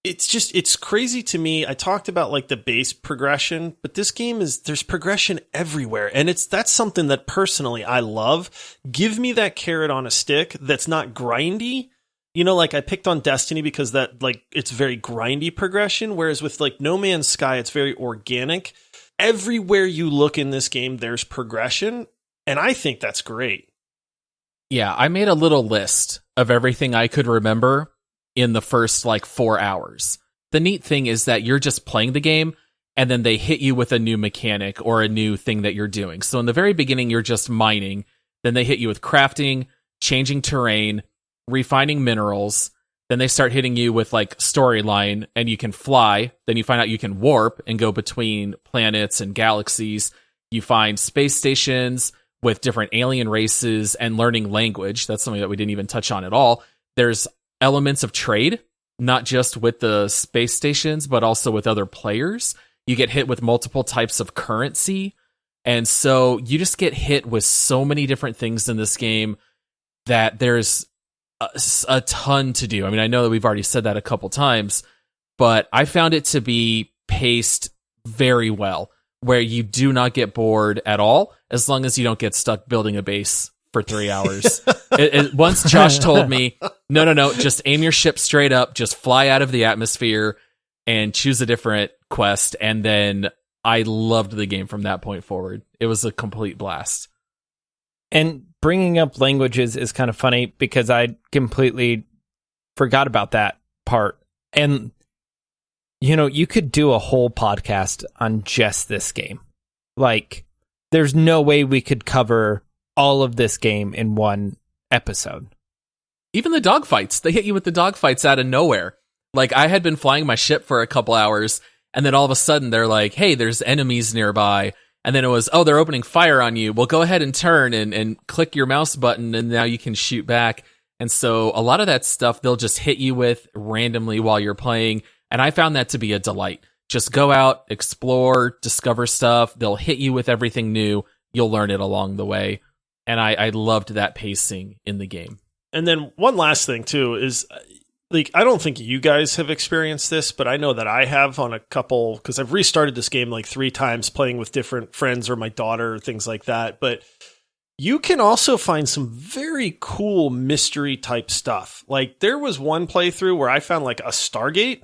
it's crazy to me. I talked about the base progression, but this game there's progression everywhere. And that's something that personally I love. Give me that carrot on a stick that's not grindy. I picked on Destiny because that it's very grindy progression. Whereas with No Man's Sky, it's very organic. Everywhere you look in this game, there's progression. And I think that's great. Yeah, I made a little list of everything I could remember in the first 4 hours. The neat thing is that you're just playing the game and then they hit you with a new mechanic or a new thing that you're doing. So in the very beginning, you're just mining. Then they hit you with crafting, changing terrain, refining minerals. Then they start hitting you with storyline, and you can fly. Then you find out you can warp and go between planets and galaxies. You find space stations with different alien races and learning language. That's something that we didn't even touch on at all. There's elements of trade, not just with the space stations, but also with other players. You get hit with multiple types of currency. And so you just get hit with so many different things in this game that there's a ton to do. I mean, I know that we've already said that a couple times, but I found it to be paced very well, where you do not get bored at all, as long as you don't get stuck building a base for 3 hours. Once Josh told me, no, just aim your ship straight up, just fly out of the atmosphere and choose a different quest. And then I loved the game from that point forward. It was a complete blast. And bringing up languages is kind of funny because I completely forgot about that part. And, you could do a whole podcast on just this game. There's no way we could cover all of this game in one episode. Even the dogfights, they hit you with the dogfights out of nowhere. I had been flying my ship for a couple hours, and then all of a sudden they're like, hey, there's enemies nearby. And then it was, oh, they're opening fire on you. Well, go ahead and turn and click your mouse button, and now you can shoot back. And so a lot of that stuff they'll just hit you with randomly while you're playing. And I found that to be a delight. Just go out, explore, discover stuff. They'll hit you with everything new. You'll learn it along the way. And I loved that pacing in the game. And then one last thing, too, is like, I don't think you guys have experienced this, but I know that I have on a couple, because I've restarted this game like 3 times playing with different friends or my daughter or things like that. But you can also find some very cool mystery type stuff. Like there was one playthrough where I found like a Stargate,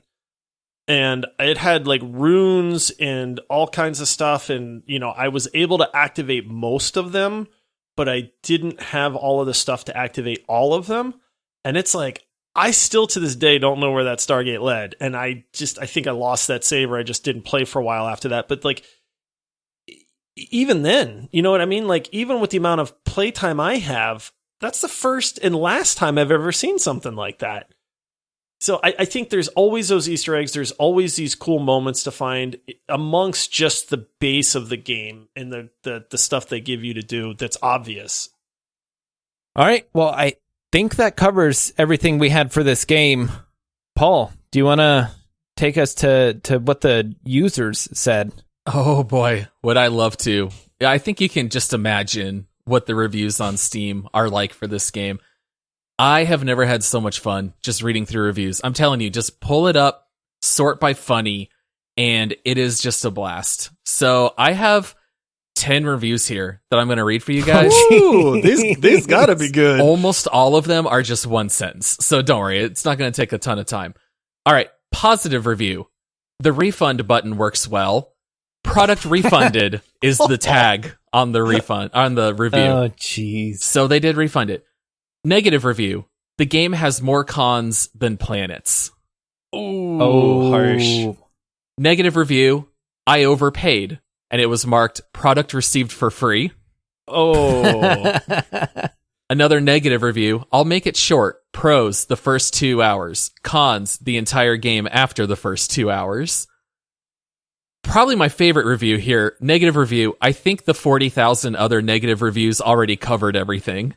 and it had like runes and all kinds of stuff. And, you know, I was able to activate most of them, but I didn't have all of the stuff to activate all of them. And it's like, I still to this day don't know where that Stargate led. And I think I lost that save, or I just didn't play for a while after that. But like, even then, you know what I mean? Like, even with the amount of playtime I have, that's the first and last time I've ever seen something like that. So I think there's always those Easter eggs. There's always these cool moments to find amongst just the base of the game and the stuff they give you to do that's obvious. All right. Well, I think that covers everything we had for this game. Paul, do you want to take us to what the users said? Oh boy, would I love to. I think you can just imagine what the reviews on Steam are like for this game. I have never had so much fun just reading through reviews. I'm telling you, just pull it up, sort by funny, and it is just a blast. So I have 10 reviews here that I'm going to read for you guys. Ooh, these got to be good. Almost all of them are just one sentence. So don't worry, it's not going to take a ton of time. All right, positive review. The refund button works well. Product refunded is the tag on the review. Oh, jeez. So they did refund it. Negative review. The game has more cons than planets. Ooh, harsh. Negative review. I overpaid, and it was marked product received for free. Oh. Another negative review. I'll make it short. Pros, the first 2 hours. Cons, the entire game after the first 2 hours. Probably my favorite review here. Negative review. I think the 40,000 other negative reviews already covered everything.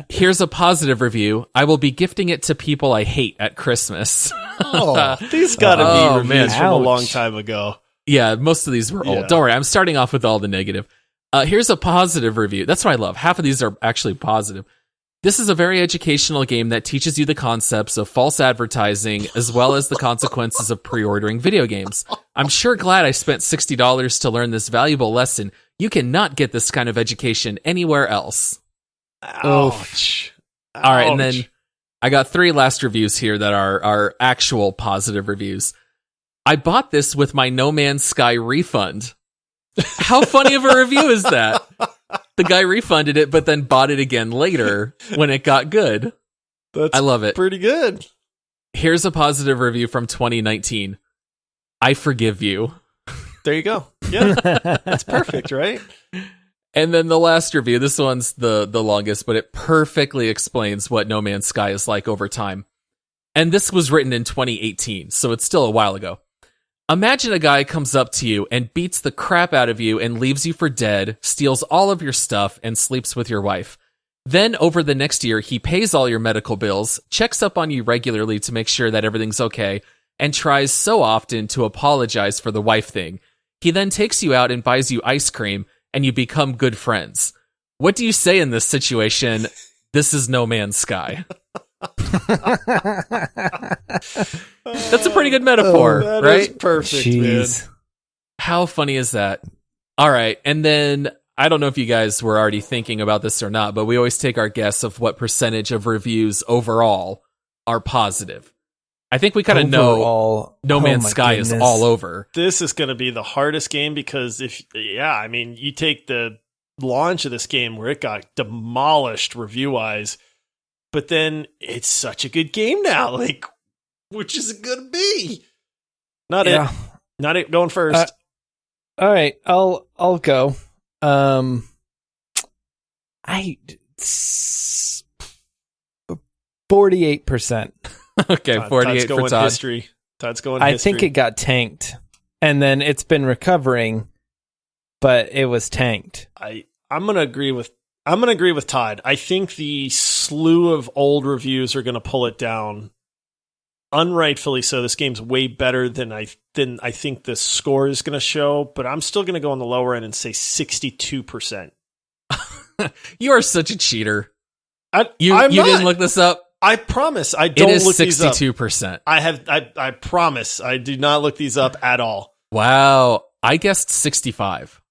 Here's a positive review. I will be gifting it to people I hate at Christmas. Oh, these gotta be reviews from a long time ago. Yeah, most of these were old. Don't worry, I'm starting off with all the negative. Here's a positive review. That's what I love. Half of these are actually positive. This is a very educational game that teaches you the concepts of false advertising as well as the consequences of pre-ordering video games. I'm sure glad I spent $60 to learn this valuable lesson. You cannot get this kind of education anywhere else. Ouch. All right, and then I got 3 last reviews here that are actual positive reviews. I bought this with my No Man's Sky refund. How funny of a review is that? The guy refunded it, but then bought it again later when it got good. I love it. Pretty good. Here's a positive review from 2019. I forgive you. There you go. Yeah, that's perfect, right? And then the last review, this one's the longest, but it perfectly explains what No Man's Sky is like over time. And this was written in 2018, so it's still a while ago. Imagine a guy comes up to you and beats the crap out of you and leaves you for dead, steals all of your stuff, and sleeps with your wife. Then, over the next year, he pays all your medical bills, checks up on you regularly to make sure that everything's okay, and tries so often to apologize for the wife thing. He then takes you out and buys you ice cream, and you become good friends. What do you say in this situation? This is No Man's Sky. That's a pretty good metaphor, that right? Is perfect, Jeez. man. How funny is that? All right, and then I don't know if you guys were already thinking about this or not, but we always take our guess of what percentage of reviews overall are positive. I think we kind of know No Man's Sky is all over. This is going to be the hardest game because you take the launch of this game where it got demolished review-wise, but then it's such a good game now. Like, which is it going to be? Not it going first. All right, I'll go. 48%. Okay, 48 for Todd. History. Todd's going I history. think it got tanked, and then it's been recovering, but it was tanked. I'm gonna agree with Todd. I think the slew of old reviews are gonna pull it down unrightfully so, this game's way better than I think the score is going to show, but I'm still going to go on the lower end and say 62%. You are such a cheater. You I'm not. Didn't look this up? I promise I don't look these up. It is 62%. I promise I do not look these up at all. Wow. I guessed 65.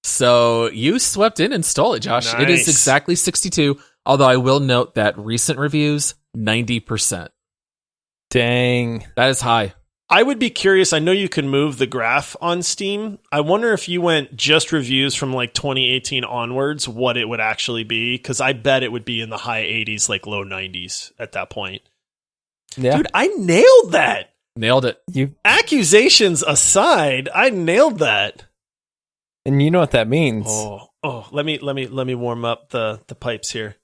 So you swept in and stole it, Josh. Nice. It is exactly 62, although I will note that recent reviews, 90%. Dang. That is high. I would be curious. I know you can move the graph on Steam. I wonder if you went just reviews from like 2018 onwards, what it would actually be. Because I bet it would be in the high 80s, like low 90s at that point. Yeah. Dude, I nailed that. Nailed it. Accusations aside, I nailed that. And you know what that means. Oh, let me warm up the pipes here.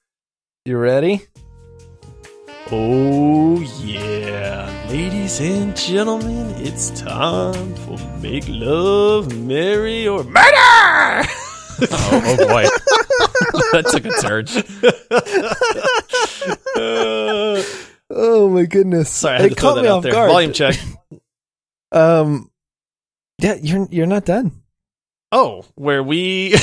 You ready? Oh yeah, ladies and gentlemen, it's time for Make Love, Marry, or Murder! Oh boy. That took a turn. Oh my goodness. Sorry, I had to throw that out there. Guard. Volume check. Yeah, you're not done. Oh, where we...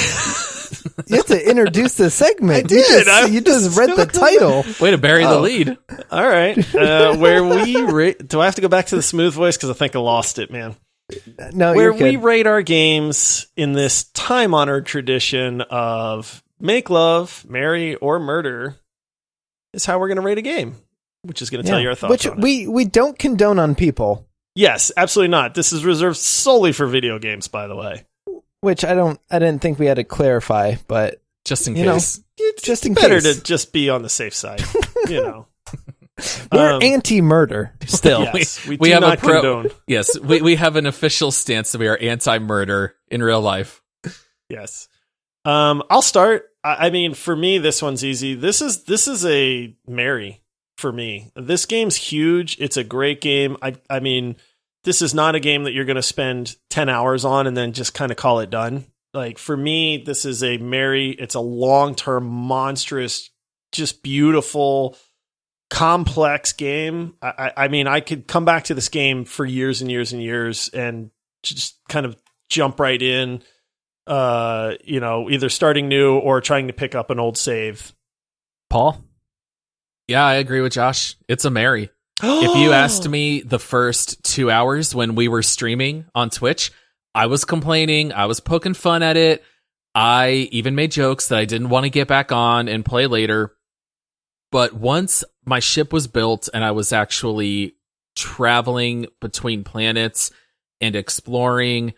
You have to introduce the segment. I did. You just read the title. Way to bury the lead. All right. Where we do I have to go back to the smooth voice? Because I think I lost it, man. No, where you're good. we rate our games in this time-honored tradition of make love, marry, or murder is how we're going to rate a game, which is going to tell you our thoughts Which on it. we don't condone on people. Yes, absolutely not. This is reserved solely for video games, by the way. Which I didn't think we had to clarify, but just in case. It's just in better case. to just be on the safe side, you know. We're anti-murder still. Yes, we we do have not a pro- condone. Yes, we have an official stance that we are anti-murder in real life. Yes. I'll start. I mean, for me, this one's easy. This is a marry for me. This game's huge. It's a great game. I mean, this is not a game that you're going to spend 10 hours on and then just kind of call it done. Like, for me, this is a marry. It's a long-term, monstrous, just beautiful, complex game. I mean, I could come back to this game for years and years and years and just kind of jump right in, either starting new or trying to pick up an old save. Paul? Yeah, I agree with Josh. It's a marry. If you asked me the first 2 hours when we were streaming on Twitch, I was complaining. I was poking fun at it. I even made jokes that I didn't want to get back on and play later. But once my ship was built and I was actually traveling between planets and exploring,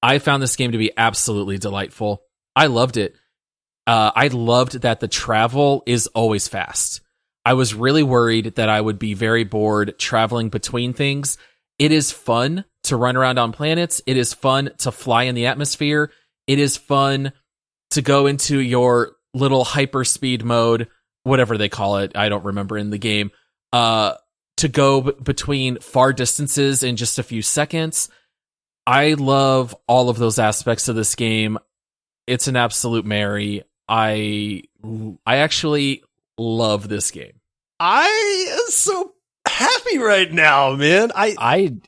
I found this game to be absolutely delightful. I loved it. I loved that the travel is always fast. I was really worried that I would be very bored traveling between things. It is fun to run around on planets. It is fun to fly in the atmosphere. It is fun to go into your little hyperspeed mode, whatever they call it. I don't remember in the game. To go between far distances in just a few seconds. I love all of those aspects of this game. It's an absolute marry. I actually love this game. I am so happy right now, man. I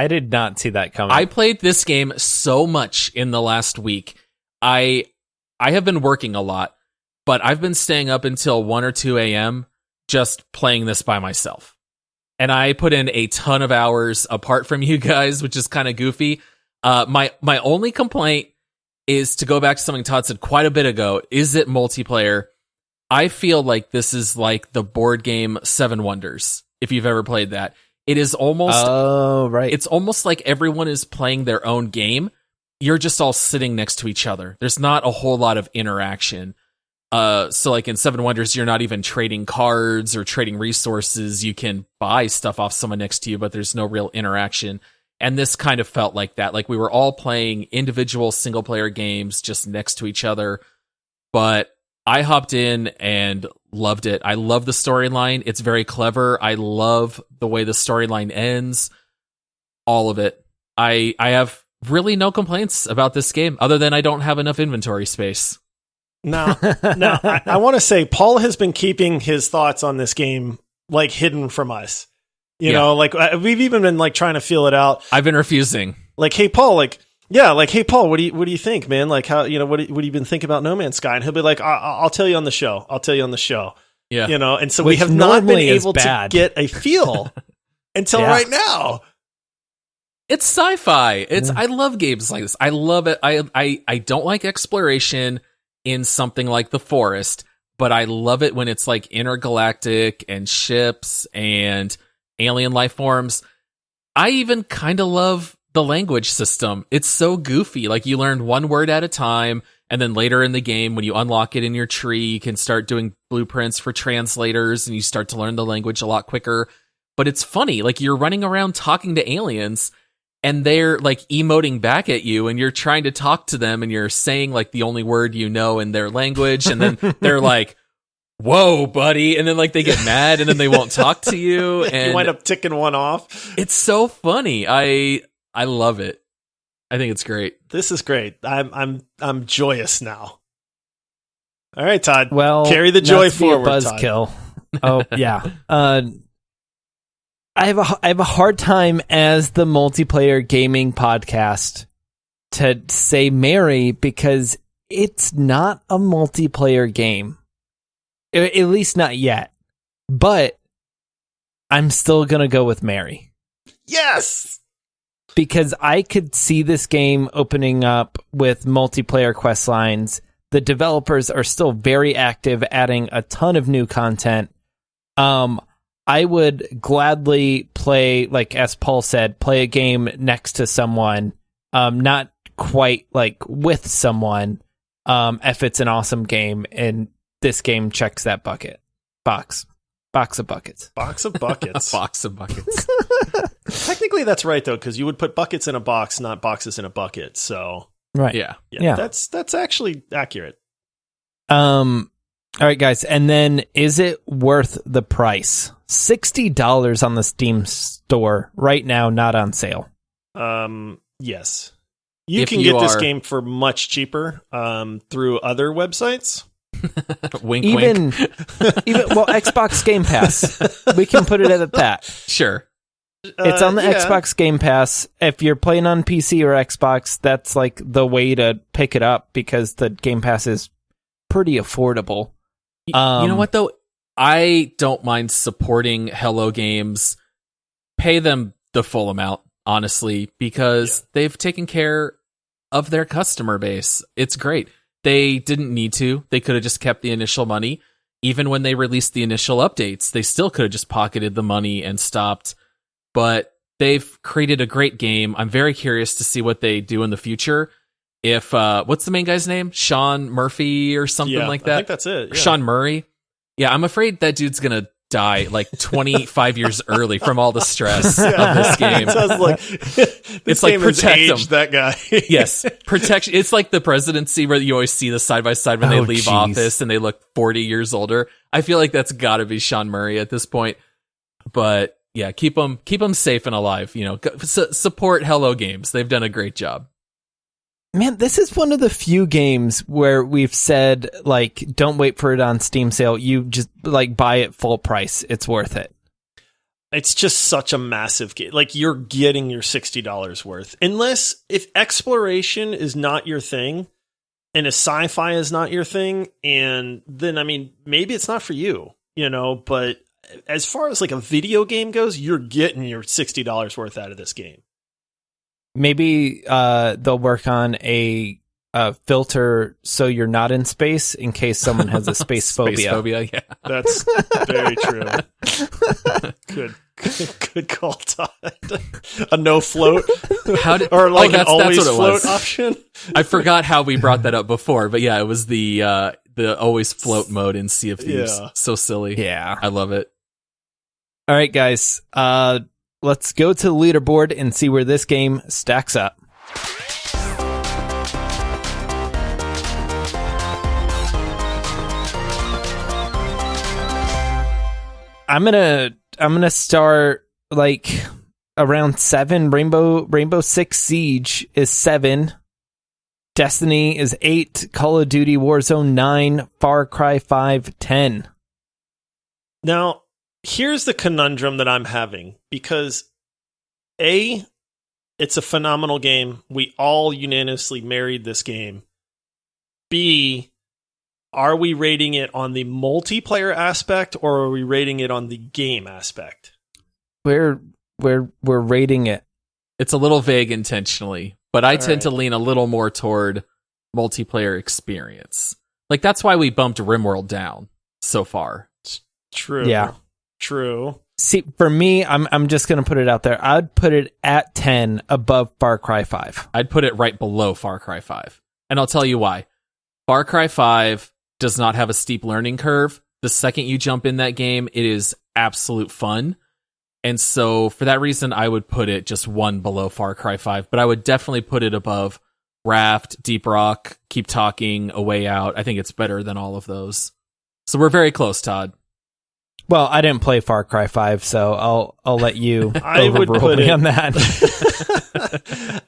did not see that coming. I played this game so much in the last week. I have been working a lot, but I've been staying up until 1 or 2 a.m. just playing this by myself. And I put in a ton of hours apart from you guys, which is kind of goofy. My only complaint is to go back to something Todd said quite a bit ago. Is it multiplayer? I feel like this is like the board game Seven Wonders, if you've ever played that. It is almost... Oh, right. It's almost like everyone is playing their own game. You're just all sitting next to each other. There's not a whole lot of interaction. So like in Seven Wonders, you're not even trading cards or trading resources. You can buy stuff off someone next to you, but there's no real interaction. And this kind of felt like that. Like we were all playing individual single-player games just next to each other. But I hopped in and loved it. I love the storyline. It's very clever. I love the way the storyline ends. All of it. I have really no complaints about this game other than I don't have enough inventory space. Now, I want to say Paul has been keeping his thoughts on this game like hidden from us. You know, like we've even been like trying to feel it out. I've been refusing. Like, hey, Paul, hey, Paul, what do you think, man? Like, how, you know, what do you been thinking about No Man's Sky? And he'll be like, I'll tell you on the show. Yeah. You know, and so Which we have not been normally is able to bad. get a feel until right now. It's sci-fi. I love games like this. I love it. I don't like exploration in something like The Forest, but I love it when it's like intergalactic and ships and alien life forms. I even kind of love the language system. It's so goofy. Like, you learn one word at a time, and then later in the game, when you unlock it in your tree, you can start doing blueprints for translators, and you start to learn the language a lot quicker. But it's funny. Like, you're running around talking to aliens, and they're like emoting back at you, and you're trying to talk to them, and you're saying like the only word you know in their language, and then they're like, whoa, buddy. And then like they get mad, and then they won't talk to you. And you wind up ticking one off. It's so funny. I love it. I think it's great. This is great. I'm joyous now. All right, Todd. Well, carry the joy forward, buzzkill. Oh yeah. I have a hard time as the multiplayer gaming podcast to say Mary, because it's not a multiplayer game. At least not yet. But I'm still going to go with Mary. Yes! Because I could see this game opening up with multiplayer quest lines. The developers are still very active, adding a ton of new content. I would gladly play, like as Paul said, play a game next to someone, not quite like with someone, if it's an awesome game, and this game checks that box of buckets. Box of buckets. Box of buckets. Technically, that's right though, because you would put buckets in a box, not boxes in a bucket. So right, yeah. That's actually accurate. All right, guys, and then is it worth the price? $60 on the Steam store right now, not on sale. Yes. You can get this game for much cheaper through other websites. Wink, even well, Xbox Game Pass. We can put it at that. Sure. It's on the Xbox Game Pass. If you're playing on PC or Xbox, that's like the way to pick it up, because the Game Pass is pretty affordable. You know what, though? I don't mind supporting Hello Games. Pay them the full amount, honestly, because they've taken care of their customer base. It's great. They didn't need to. They could have just kept the initial money. Even when they released the initial updates, they still could have just pocketed the money and stopped. But they've created a great game. I'm very curious to see what they do in the future. If, what's the main guy's name? Sean Murphy or something like that? I think that's it. Yeah. Sean Murray. Yeah, I'm afraid that dude's going to die like 25 years early from all the stress of this game. It's like protect him. That guy. Yes, protection. It's like the presidency where you always see the side by side when they leave office and they look 40 years older. I feel like that's got to be Sean Murray at this point. But yeah, keep them safe and alive. You know, support Hello Games. They've done a great job. Man, this is one of the few games where we've said, like, don't wait for it on Steam sale. You just, like, buy it full price. It's worth it. It's just such a massive game. Like, you're getting your $60 worth. Unless, if exploration is not your thing, and a sci-fi is not your thing, and then, I mean, maybe it's not for you, you know, but as far as, like, a video game goes, you're getting your $60 worth out of this game. Maybe they'll work on a filter so you're not in space in case someone has a space phobia. Space phobia, yeah. That's very true. Good call, Todd. A no float, or like an always float option. I forgot how we brought that up before, but yeah, it was the always float mode in Sea of Thieves. Yeah. So silly. Yeah, I love it. All right, guys. Let's go to the leaderboard and see where this game stacks up. I'm gonna start like around 7. Rainbow Six Siege is 7. Destiny is 8. Call of Duty Warzone 9. Far Cry 5 10. Now, here's the conundrum that I'm having, because A, it's a phenomenal game. We all unanimously married this game. B, are we rating it on the multiplayer aspect, or are we rating it on the game aspect? We're rating it. It's a little vague intentionally, but I tend to lean a little more toward multiplayer experience. Like, that's why we bumped RimWorld down so far. True. Yeah. True. See, for me, I'm just going to put it out there. I'd put it at 10 above Far Cry 5. I'd put it right below Far Cry 5. And I'll tell you why. Far Cry 5 does not have a steep learning curve. The second you jump in that game, it is absolute fun. And so for that reason, I would put it just one below Far Cry 5. But I would definitely put it above Raft, Deep Rock, Keep Talking, A Way Out. I think it's better than all of those. So we're very close, Todd. Well, I didn't play Far Cry 5, so I'll let you I would overrule put me it on that.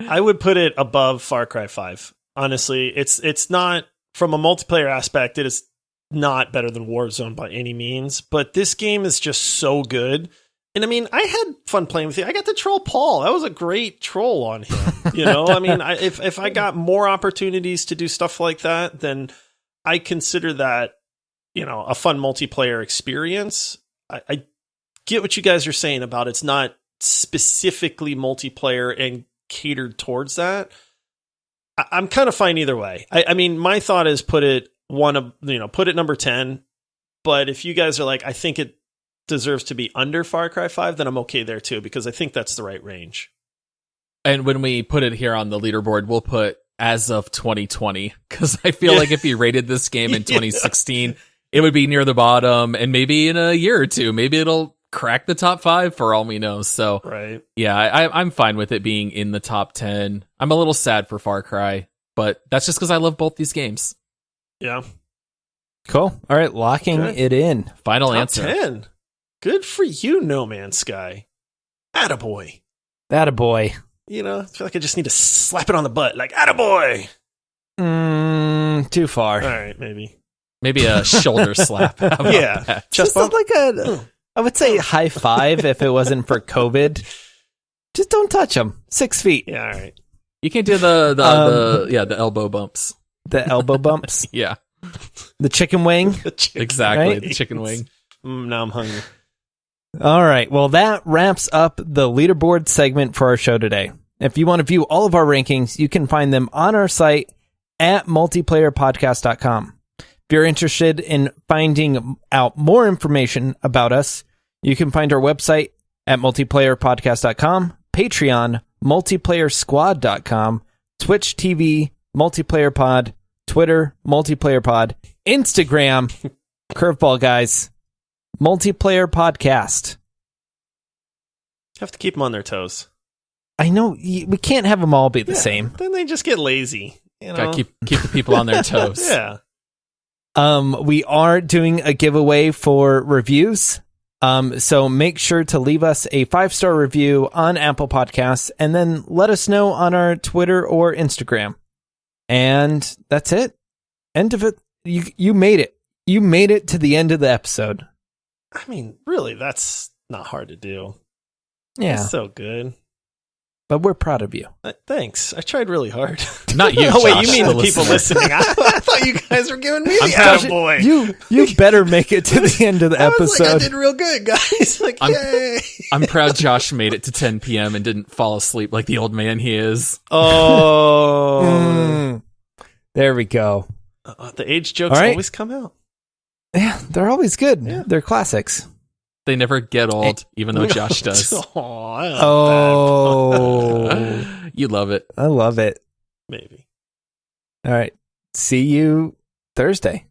I would put it above Far Cry 5. Honestly, it's not, from a multiplayer aspect, it is not better than Warzone by any means, but this game is just so good. And I mean, I had fun playing with you. I got to troll Paul. That was a great troll on him. You know, I mean, if I got more opportunities to do stuff like that, then I consider that, you know, a fun multiplayer experience. I get what you guys are saying about it's not specifically multiplayer and catered towards that. I'm kind of fine either way. I mean, my thought is put it number 10. But if you guys are like, I think it deserves to be under Far Cry 5, then I'm okay there too, because I think that's the right range. And when we put it here on the leaderboard, we'll put as of 2020, because I feel like if you rated this game in 2016, it would be near the bottom, and maybe in a year or two, maybe it'll crack the top 5 for all we know. So right. Yeah, I'm fine with it being in the top 10. I'm a little sad for Far Cry, but that's just because I love both these games. Yeah. Cool. All right, locking it in. Final top answer. 10. Good for you, No Man's Sky. Attaboy. Attaboy. You know, I feel like I just need to slap it on the butt, like, attaboy. Too far. All right, maybe. Maybe a shoulder slap. How about that? Just like I would say high five if it wasn't for COVID. Just don't touch them. 6 feet. Yeah, all right. You can do the elbow bumps. The elbow bumps. Yeah. The chicken wing. Exactly. Right? The chicken wing. Now I'm hungry. All right. Well, that wraps up the leaderboard segment for our show today. If you want to view all of our rankings, you can find them on our site at multiplayerpodcast.com. If you're interested in finding out more information about us, you can find our website at multiplayerpodcast.com, Patreon, multiplayersquad.com, Twitch TV, multiplayerpod, Twitter, multiplayerpod, Instagram, curveball guys, multiplayer podcast. Have to keep them on their toes. I know we can't have them all be the same. Then they just get lazy. You know? Gotta keep the people on their toes. Yeah. We are doing a giveaway for reviews. So make sure to leave us a 5-star review on Apple Podcasts and then let us know on our Twitter or Instagram. And that's it. End of it. You made it. You made it to the end of the episode. I mean, really, that's not hard to do. Yeah. It's so good. But we're proud of you. Thanks. I tried really hard. Not you. Oh, wait, Josh, you mean the people listener. listening? I thought you guys were giving me the Josh, attaboy. You better make it to the end of the I was episode. like, I did real good, guys. Like, yay. I'm proud Josh made it to 10 p.m. and didn't fall asleep like the old man he is. Oh. There we go. The age jokes always come out. Yeah, they're always good. Yeah. They're classics. They never get old, even though Josh does. You love it. I love it. Maybe. All right. See you Thursday.